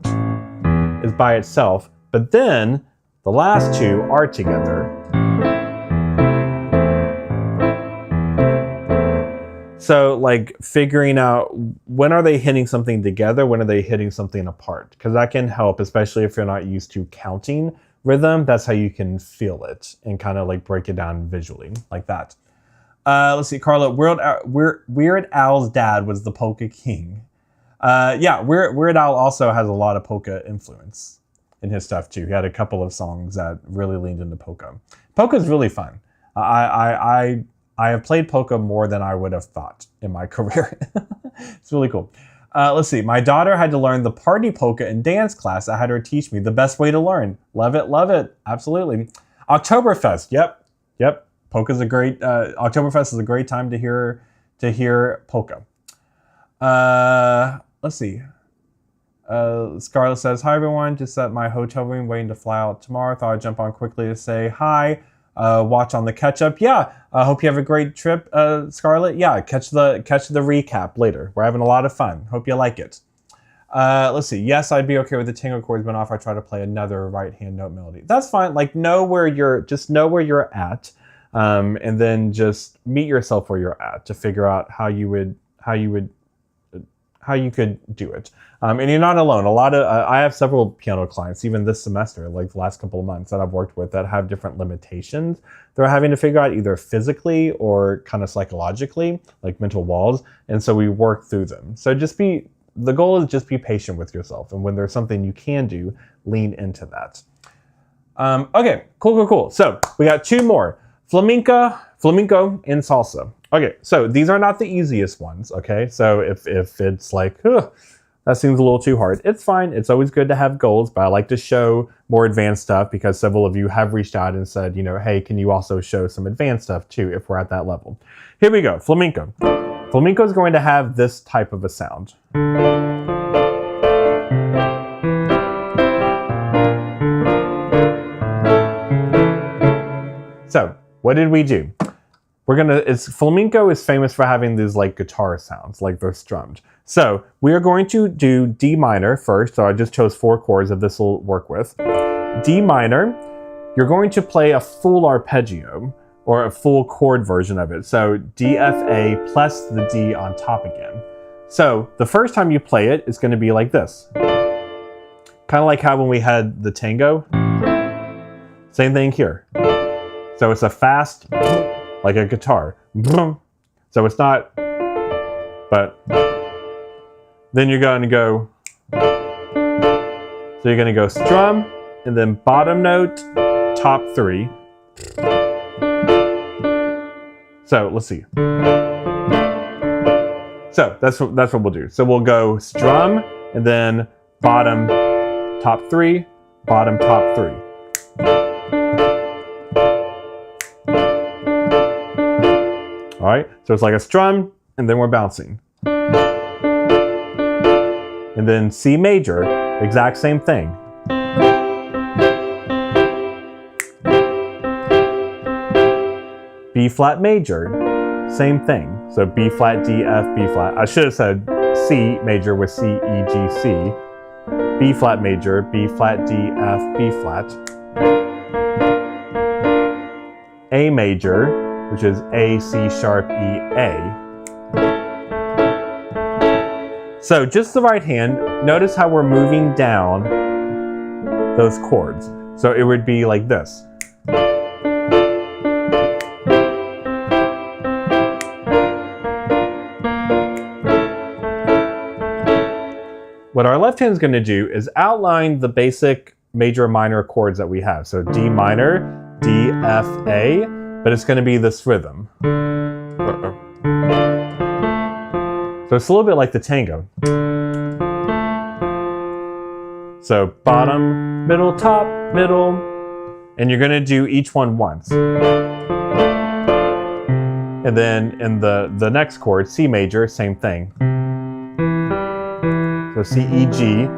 is by itself, but then the last two are together. So like figuring out when are they hitting something together, when are they hitting something apart? Because that can help, especially if you're not used to counting rhythm. That's how you can feel it and kind of like break it down visually like that. Let's see, Carla, Weird Al's dad was the polka king. Yeah, Weird Al also has a lot of polka influence in his stuff too. He had a couple of songs that really leaned into polka. Polka's really fun. I have played polka more than I would have thought in my career. It's really cool. Let's see. My daughter had to learn the party polka in dance class. I had her teach me the best way to learn. Love it, love it. Absolutely. Oktoberfest. Yep. Polka's a great. Oktoberfest is a great time to hear polka. Let's see. Scarlett says, hi everyone, just at my hotel room waiting to fly out tomorrow. Thought I'd jump on quickly to say hi. Watch on the catch up. Yeah, I hope you have a great trip, Scarlett. Yeah, catch the recap later. We're having a lot of fun. Hope you like it. Let's see. Yes, I'd be okay with the tango chords, but not if I try to play another right hand note melody. That's fine. Like know where you're at, and then just meet yourself where you're at to figure out how you could do it. And you're not alone. I have several piano clients, even this semester, like the last couple of months that I've worked with, that have different limitations they're having to figure out either physically or kind of psychologically, like mental walls. And so we work through them. So the goal is just be patient with yourself. And when there's something you can do, lean into that. Okay, cool. So we got two more. Flamenco and salsa. Okay, so these are not the easiest ones, okay? So if it's like, that seems a little too hard, it's fine. It's always good to have goals, but I like to show more advanced stuff because several of you have reached out and said, hey, can you also show some advanced stuff too if we're at that level? Here we go, flamenco. Flamenco is going to have this type of a sound. So, what did we do? Flamenco is famous for having these like guitar sounds, like they're strummed. So we are going to do D minor first. So I just chose 4 chords that this will work with. D minor, you're going to play a full arpeggio or a full chord version of it. So D, F, A plus the D on top again. So the first time you play it, it's going to be like this. Kind of like how when we had the tango. Same thing here. So it's a fast, like a guitar. So it's not, but then you're going to go, so you're going to go strum and then bottom note, top 3. So let's see. So that's what we'll do. So we'll go strum and then bottom, top 3, bottom, top 3. All right, so it's like a strum, and then we're bouncing. And then C major, exact same thing. B flat major, same thing. So B flat, D, F, B flat. I should have said C major with C, E, G, C. B flat major, B flat, D, F, B flat. A major, which is A, C sharp, E, A. So just the right hand, notice how we're moving down those chords. So it would be like this. What our left hand is going to do is outline the basic major and minor chords that we have. So D minor, D, F, A, but it's going to be this rhythm. So it's a little bit like the tango. So bottom, middle, top, middle, and you're going to do each one once. And then in the next chord, C major, same thing. So C, E, G,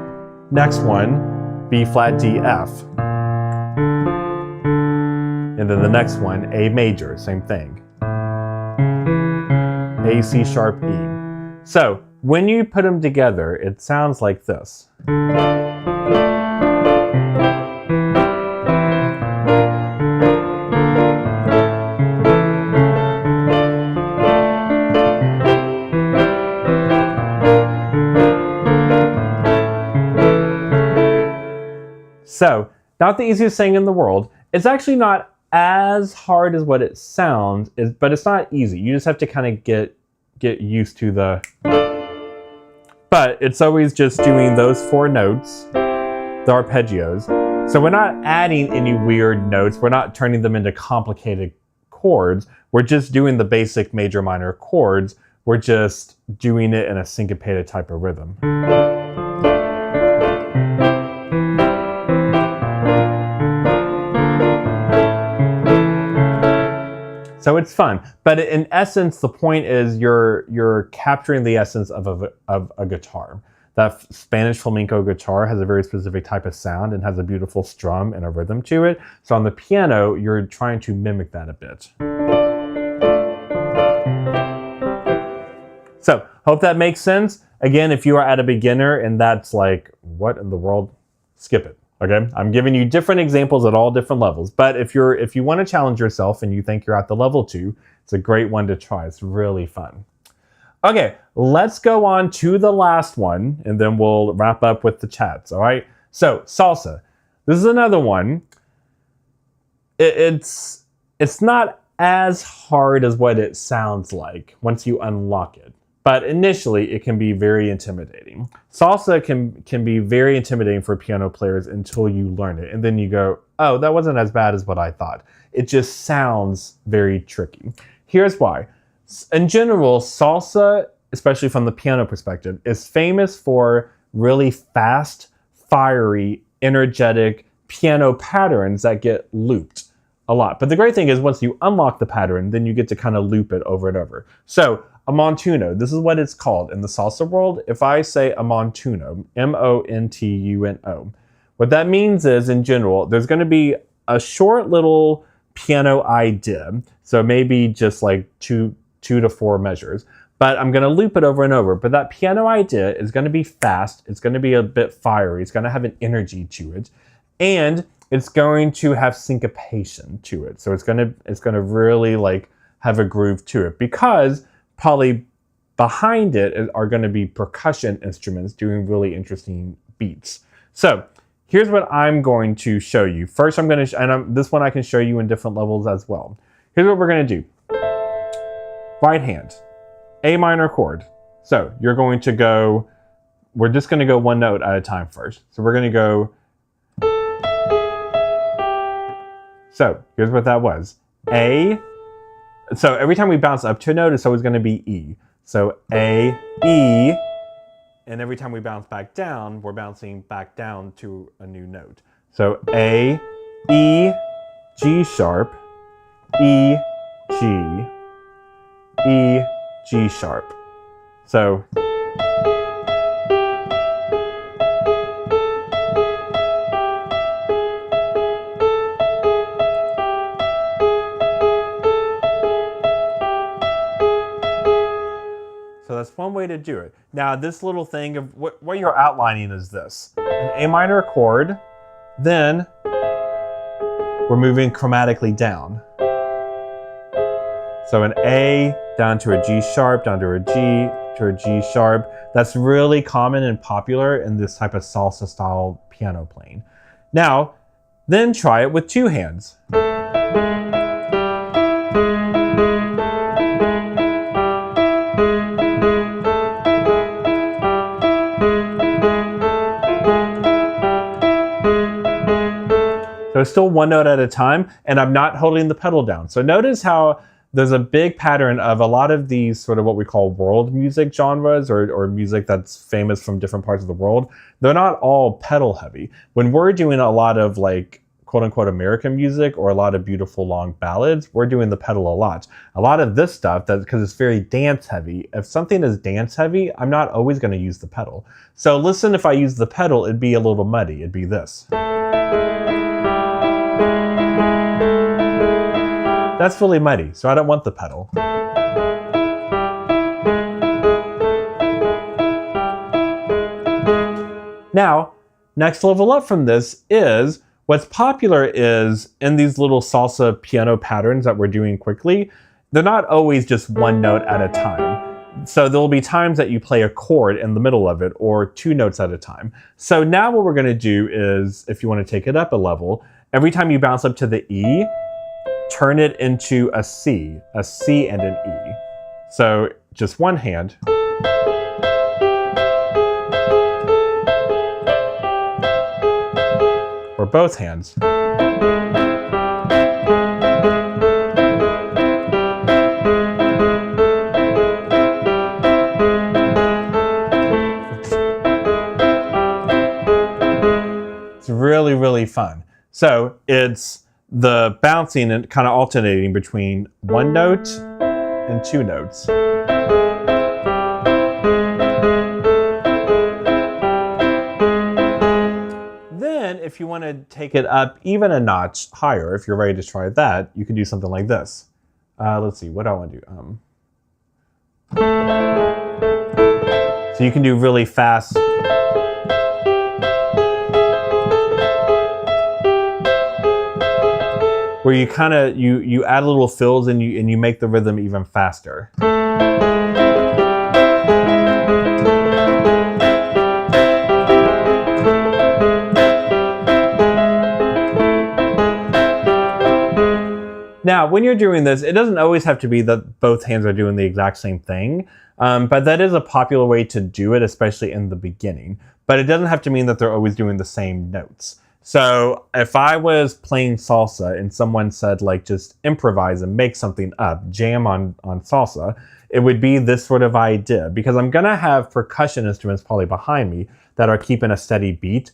next one, B flat, D, F. And then the next one, A major, same thing. A, C sharp, E. So when you put them together, it sounds like this. So, not the easiest thing in the world. It's actually not as hard as what it sounds, but it's not easy. You just have to kind of get used to the... But it's always just doing those 4 notes, the arpeggios. So we're not adding any weird notes. We're not turning them into complicated chords. We're just doing the basic major minor chords. We're just doing it in a syncopated type of rhythm. So it's fun, but in essence, the point is you're capturing the essence of a guitar. That Spanish flamenco guitar has a very specific type of sound and has a beautiful strum and a rhythm to it. So on the piano, you're trying to mimic that a bit. So hope that makes sense. Again, if you are at a beginner and that's like, what in the world? Skip it. Okay, I'm giving you different examples at all different levels, but if you want to challenge yourself and you think you're at the level 2, it's a great one to try. It's really fun. Okay, let's go on to the last one and then we'll wrap up with the chats, all right? So, salsa. This is another one. It's not as hard as what it sounds like once you unlock it. But initially, it can be very intimidating. Salsa can be very intimidating for piano players until you learn it. And then you go, oh, that wasn't as bad as what I thought. It just sounds very tricky. Here's why. In general, salsa, especially from the piano perspective, is famous for really fast, fiery, energetic piano patterns that get looped a lot. But the great thing is once you unlock the pattern, then you get to kind of loop it over and over. So a montuno, this is what it's called in the salsa world. If I say a montuno, M-O-N-T-U-N-O, what that means is, in general, there's going to be a short little piano idea. So maybe just like two to 4 measures. But I'm going to loop it over and over. But that piano idea is going to be fast. It's going to be a bit fiery. It's going to have an energy to it. And it's going to have syncopation to it. So it's going to really like have a groove to it, because probably behind it are going to be percussion instruments doing really interesting beats. So here's what I'm going to show you. First, I'm going to, this one I can show you in different levels as well. Here's what we're going to do. Right hand, A minor chord. So you're going to go, we're just going to go 1 note at a time first. So we're going to go, so here's what that was. A, so every time we bounce up to a note, it's always going to be E. So A, E, and every time we bounce back down, we're bouncing back down to a new note. So A, E, G sharp, E, G, E, G sharp. So that's one way to do it. Now this little thing of what you're outlining is this. An A minor chord, then we're moving chromatically down. So an A down to a G sharp, down to a G, to a G sharp. That's really common and popular in this type of salsa style piano playing. Now, then try it with two hands. So it's still one note at a time, and I'm not holding the pedal down. So notice how there's a big pattern of a lot of these sort of what we call world music genres or music that's famous from different parts of the world. They're not all pedal heavy. When we're doing a lot of like quote unquote American music or a lot of beautiful long ballads, we're doing the pedal a lot. A lot of this stuff, that's because it's very dance heavy. If something is dance heavy, I'm not always going to use the pedal. So listen, if I use the pedal, it'd be a little muddy. It'd be this. That's really muddy, so I don't want the pedal. Now, next level up from this is, what's popular is in these little salsa piano patterns that we're doing quickly, they're not always just one note at a time. So there'll be times that you play a chord in the middle of it or two notes at a time. So now what we're gonna do is, if you wanna take it up a level, every time you bounce up to the E, turn it into a C and an E. So just one hand. Or both hands. It's really, really fun. So it's the bouncing and kind of alternating between one note and two notes. Then, if you want to take it up even a notch higher, if you're ready to try that, you can do something like this. Let's see, what do I want to do? So you can do really fast. Where you kind of, you add little fills and you make the rhythm even faster. Now, when you're doing this, it doesn't always have to be that both hands are doing the exact same thing, but that is a popular way to do it, especially in the beginning. But it doesn't have to mean that they're always doing the same notes. So if I was playing salsa and someone said like just improvise and make something up, jam on salsa, it would be this sort of idea, because I'm gonna have percussion instruments probably behind me that are keeping a steady beat,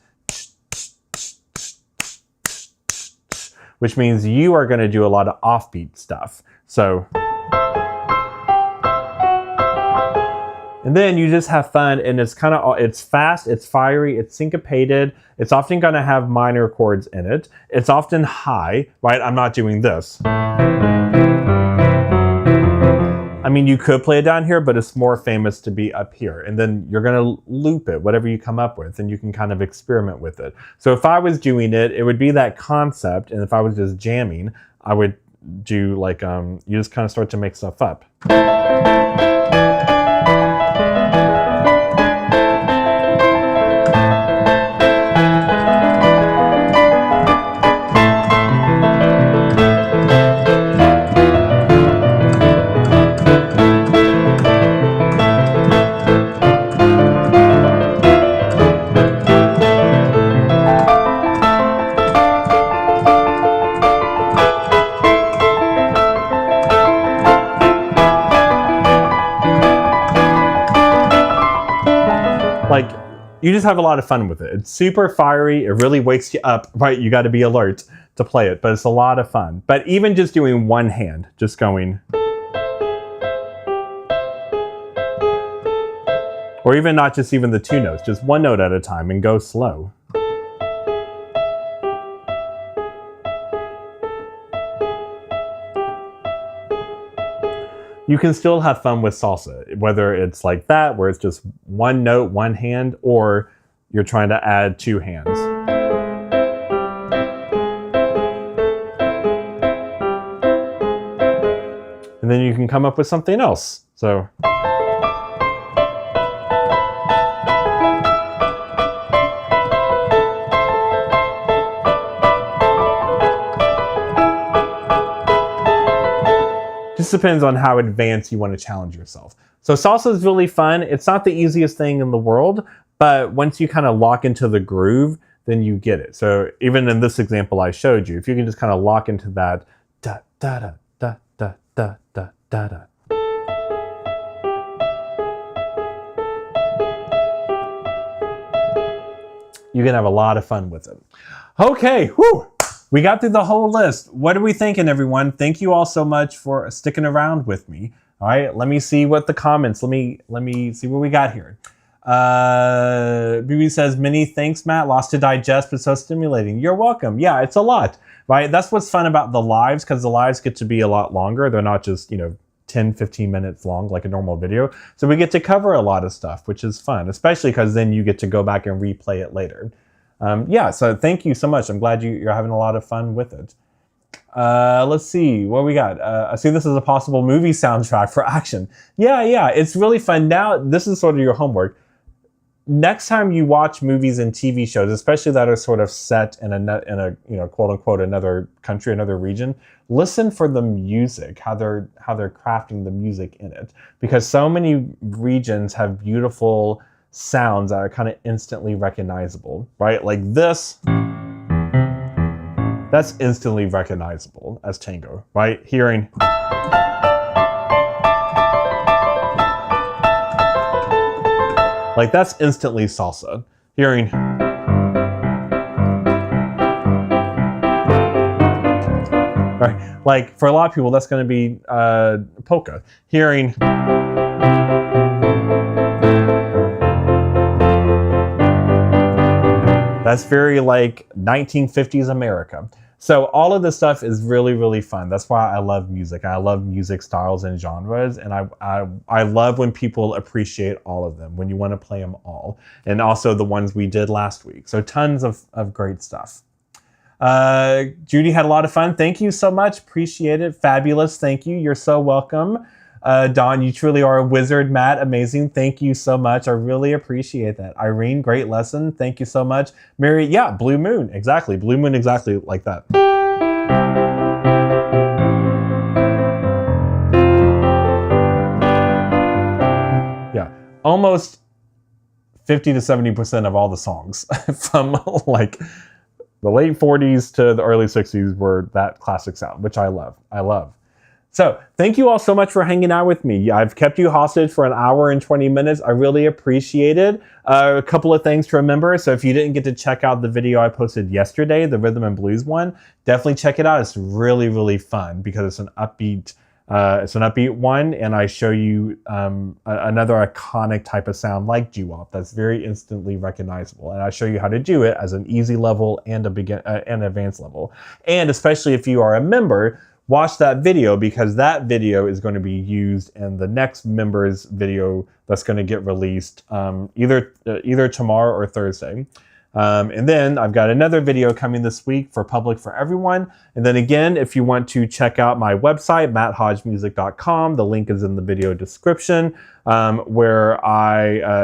which means you are gonna do a lot of offbeat stuff. So, and then you just have fun, and it's kind of, it's fast, it's fiery, it's syncopated. It's often gonna have minor chords in it. It's often high, right? I'm not doing this. I mean, you could play it down here, but it's more famous to be up here. And then you're gonna loop it, whatever you come up with, and you can kind of experiment with it. So if I was doing it, it would be that concept. And if I was just jamming, I would do like, you just kind of start to make stuff up. Like, you just have a lot of fun with it. It's super fiery. It really wakes you up, right? You got to be alert to play it, but it's a lot of fun. But even just doing one hand, just going, Or even not just even the two notes, just one note at a time and go slow. You can still have fun with salsa, whether it's like that, where it's just one note, one hand, or you're trying to add two hands. And then you can come up with something else. So. Just depends on how advanced you want to challenge yourself. So salsa is really fun. It's not the easiest thing in the world, but once you kind of lock into the groove, then you get it. So even in this example I showed you, if you can just kind of lock into that da da da da da da da da da. You can have a lot of fun with it. Okay, whew. We got through the whole list. What are we thinking, everyone? Thank you all so much for sticking around with me. All right, let me see what the comments, let me see what we got here. BB says, many thanks, Matt. Lots to digest, but so stimulating. You're welcome. Yeah, it's a lot, right? That's what's fun about the lives, because the lives get to be a lot longer. They're not just, 10, 15 minutes long like a normal video. So we get to cover a lot of stuff, which is fun, especially because then you get to go back and replay it later. Yeah, so thank you so much. I'm glad you're having a lot of fun with it. Let's see what we got. I see this is a possible movie soundtrack for action. Yeah, it's really fun. Now, this is sort of your homework. Next time you watch movies and TV shows, especially that are sort of set in a quote unquote another country, another region, listen for the music, how they're crafting the music in it, because so many regions have beautiful sounds that are kind of instantly recognizable, right? Like this, that's instantly recognizable as tango, right? Hearing. Like that's instantly salsa. Hearing. Right? Like for a lot of people, that's going to be polka. Hearing. That's very like 1950s America. So all of this stuff is really, really fun. That's why I love music. I love music styles and genres. And I love when people appreciate all of them, when you want to play them all. And also the ones we did last week. So tons of great stuff. Judy had a lot of fun. Thank you so much. Appreciate it. Fabulous. Thank you. You're so welcome. Dawn, you truly are a wizard. Matt, amazing. Thank you so much. I really appreciate that. Irene, great lesson. Thank you so much. Mary, yeah, Blue Moon. Exactly. Blue Moon, exactly like that. Yeah, almost 50 to 70% of all the songs from like the late 40s to the early 60s were that classic sound, which I love. So thank you all so much for hanging out with me. I've kept you hostage for an hour and 20 minutes. I really appreciate it. A couple of things to remember. So if you didn't get to check out the video I posted yesterday, the rhythm and blues one, definitely check it out. It's really, really fun because it's an upbeat one, and I show you another iconic type of sound like Doo-wop that's very instantly recognizable, and I show you how to do it as an easy level and an advanced level. And especially if you are a member, watch that video, because that video is going to be used in the next members video that's going to get released either tomorrow or Thursday. And then I've got another video coming this week for public for everyone. And then again, if you want to check out my website, matthodgemusic.com, the link is in the video description, where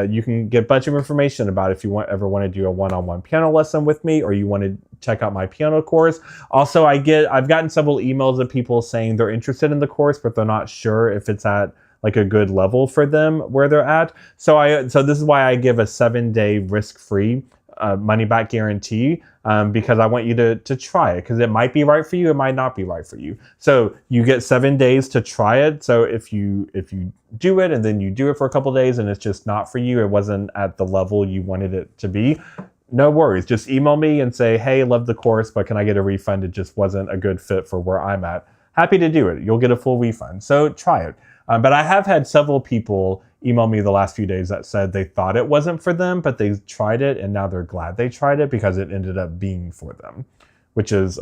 you can get a bunch of information about if you ever want to do a one-on-one piano lesson with me, or you want to check out my piano course. Also, I've gotten several emails of people saying they're interested in the course, but they're not sure if it's at like a good level for them where they're at. So this is why I give a 7-day risk-free money-back guarantee, because I want you to try it, because it might be right for you, it might not be right for you. So you get 7 days to try it. So if you do it and then you do it for a couple days and it's just not for you, it wasn't at the level you wanted it to be, no worries. Just email me and say, hey, love the course, but can I get a refund? It just wasn't a good fit for where I'm at. Happy to do it. You'll get a full refund. So try it. But I have had several people emailed me the last few days that said they thought it wasn't for them, but they tried it and now they're glad they tried it because it ended up being for them, which is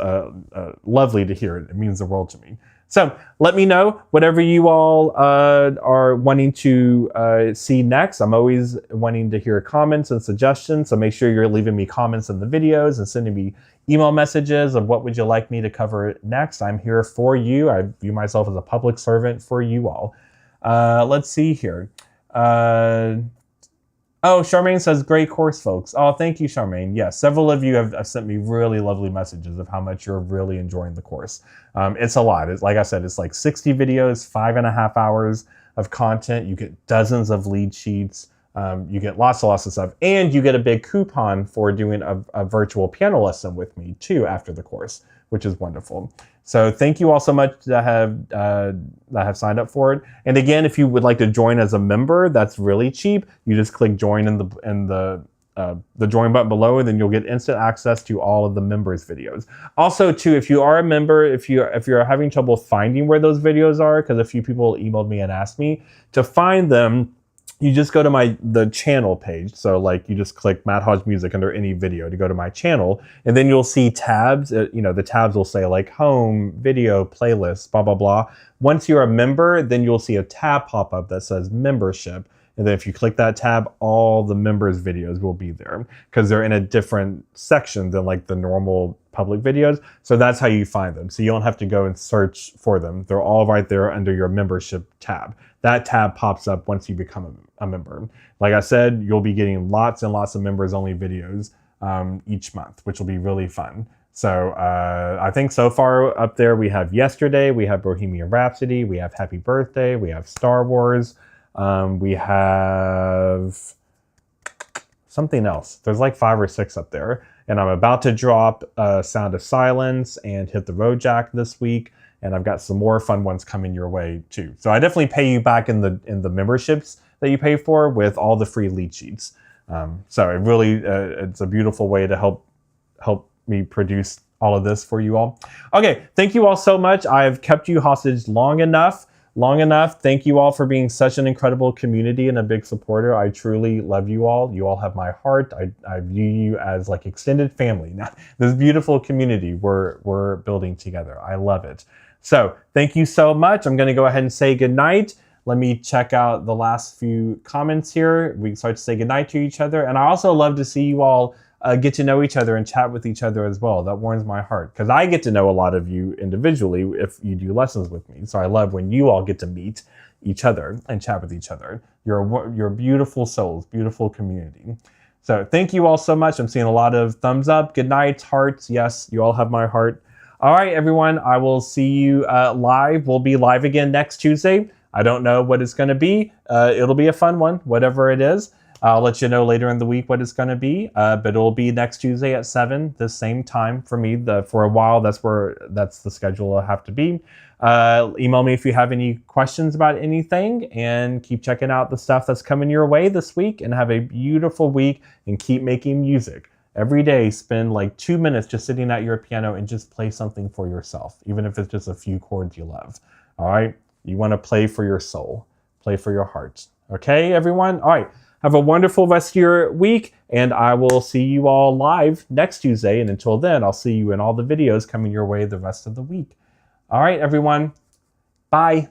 lovely to hear. It means the world to me. So let me know whatever you all are wanting to see next. I'm always wanting to hear comments and suggestions. So make sure you're leaving me comments in the videos and sending me email messages of what would you like me to cover next. I'm here for you. I view myself as a public servant for you all. Let's see here. Oh, Charmaine says, great course, folks. Oh, thank you, Charmaine. Yes, several of you have sent me really lovely messages of how much you're really enjoying the course. It's a lot. It's, like I said, it's like 60 videos, 5.5 hours of content. You get dozens of lead sheets. You get lots of stuff. And you get a big coupon for doing a virtual piano lesson with me, too, after the course, which is wonderful. So thank you all so much that have signed up for it. And again, if you would like to join as a member, that's really cheap. You just click join in the join button below, and then you'll get instant access to all of the members' videos. Also, too, if you are a member, if you're having trouble finding where those videos are, because a few people emailed me and asked me to find them, you just go to the channel page. So like you just click Matt Hodge Music under any video to go to my channel, and then you'll see tabs. The tabs will say like home, video, playlist, blah, blah, blah. Once you're a member, then you'll see a tab pop up that says membership. And then if you click that tab, all the members' videos will be there because they're in a different section than like the normal public videos. So that's how you find them. So you don't have to go and search for them. They're all right there under your membership tab. That tab pops up once you become a member. Like I said, you'll be getting lots and lots of members-only videos each month, which will be really fun. So I think so far up there we have Yesterday, we have Bohemian Rhapsody, we have Happy Birthday, we have Star Wars, we have something else. There's like 5 or 6 up there. And I'm about to drop Sound of Silence and Hit the Road Jack this week. And I've got some more fun ones coming your way too. So I definitely pay you back in the memberships that you pay for with all the free lead sheets. So it really, it's a beautiful way to help me produce all of this for you all. Okay, thank you all so much. I've kept you hostage long enough. Thank you all for being such an incredible community and a big supporter. I truly love you all. You all have my heart. I view you as like extended family. Now, this beautiful community we're building together. I love it. So thank you so much. I'm going to go ahead and say goodnight. Let me check out the last few comments here. We can start to say goodnight to each other. And I also love to see you all get to know each other and chat with each other as well. That warms my heart because I get to know a lot of you individually if you do lessons with me. So I love when you all get to meet each other and chat with each other. You're beautiful souls, beautiful community. So thank you all so much. I'm seeing a lot of thumbs up, good nights, hearts. Yes, you all have my heart. All right, everyone, I will see you live. We'll be live again next Tuesday. I don't know what it's going to be. It'll be a fun one, whatever it is. I'll let you know later in the week what it's going to be, but it'll be next Tuesday at 7, the same time for me. For a while, that's the schedule I'll have to be. Email me if you have any questions about anything, and keep checking out the stuff that's coming your way this week, and have a beautiful week, and keep making music. Every day, spend like 2 minutes just sitting at your piano and just play something for yourself, even if it's just a few chords you love. All right? You want to play for your soul, play for your heart. Okay, everyone? All right. Have a wonderful rest of your week, and I will see you all live next Tuesday. And until then, I'll see you in all the videos coming your way the rest of the week. All right, everyone. Bye.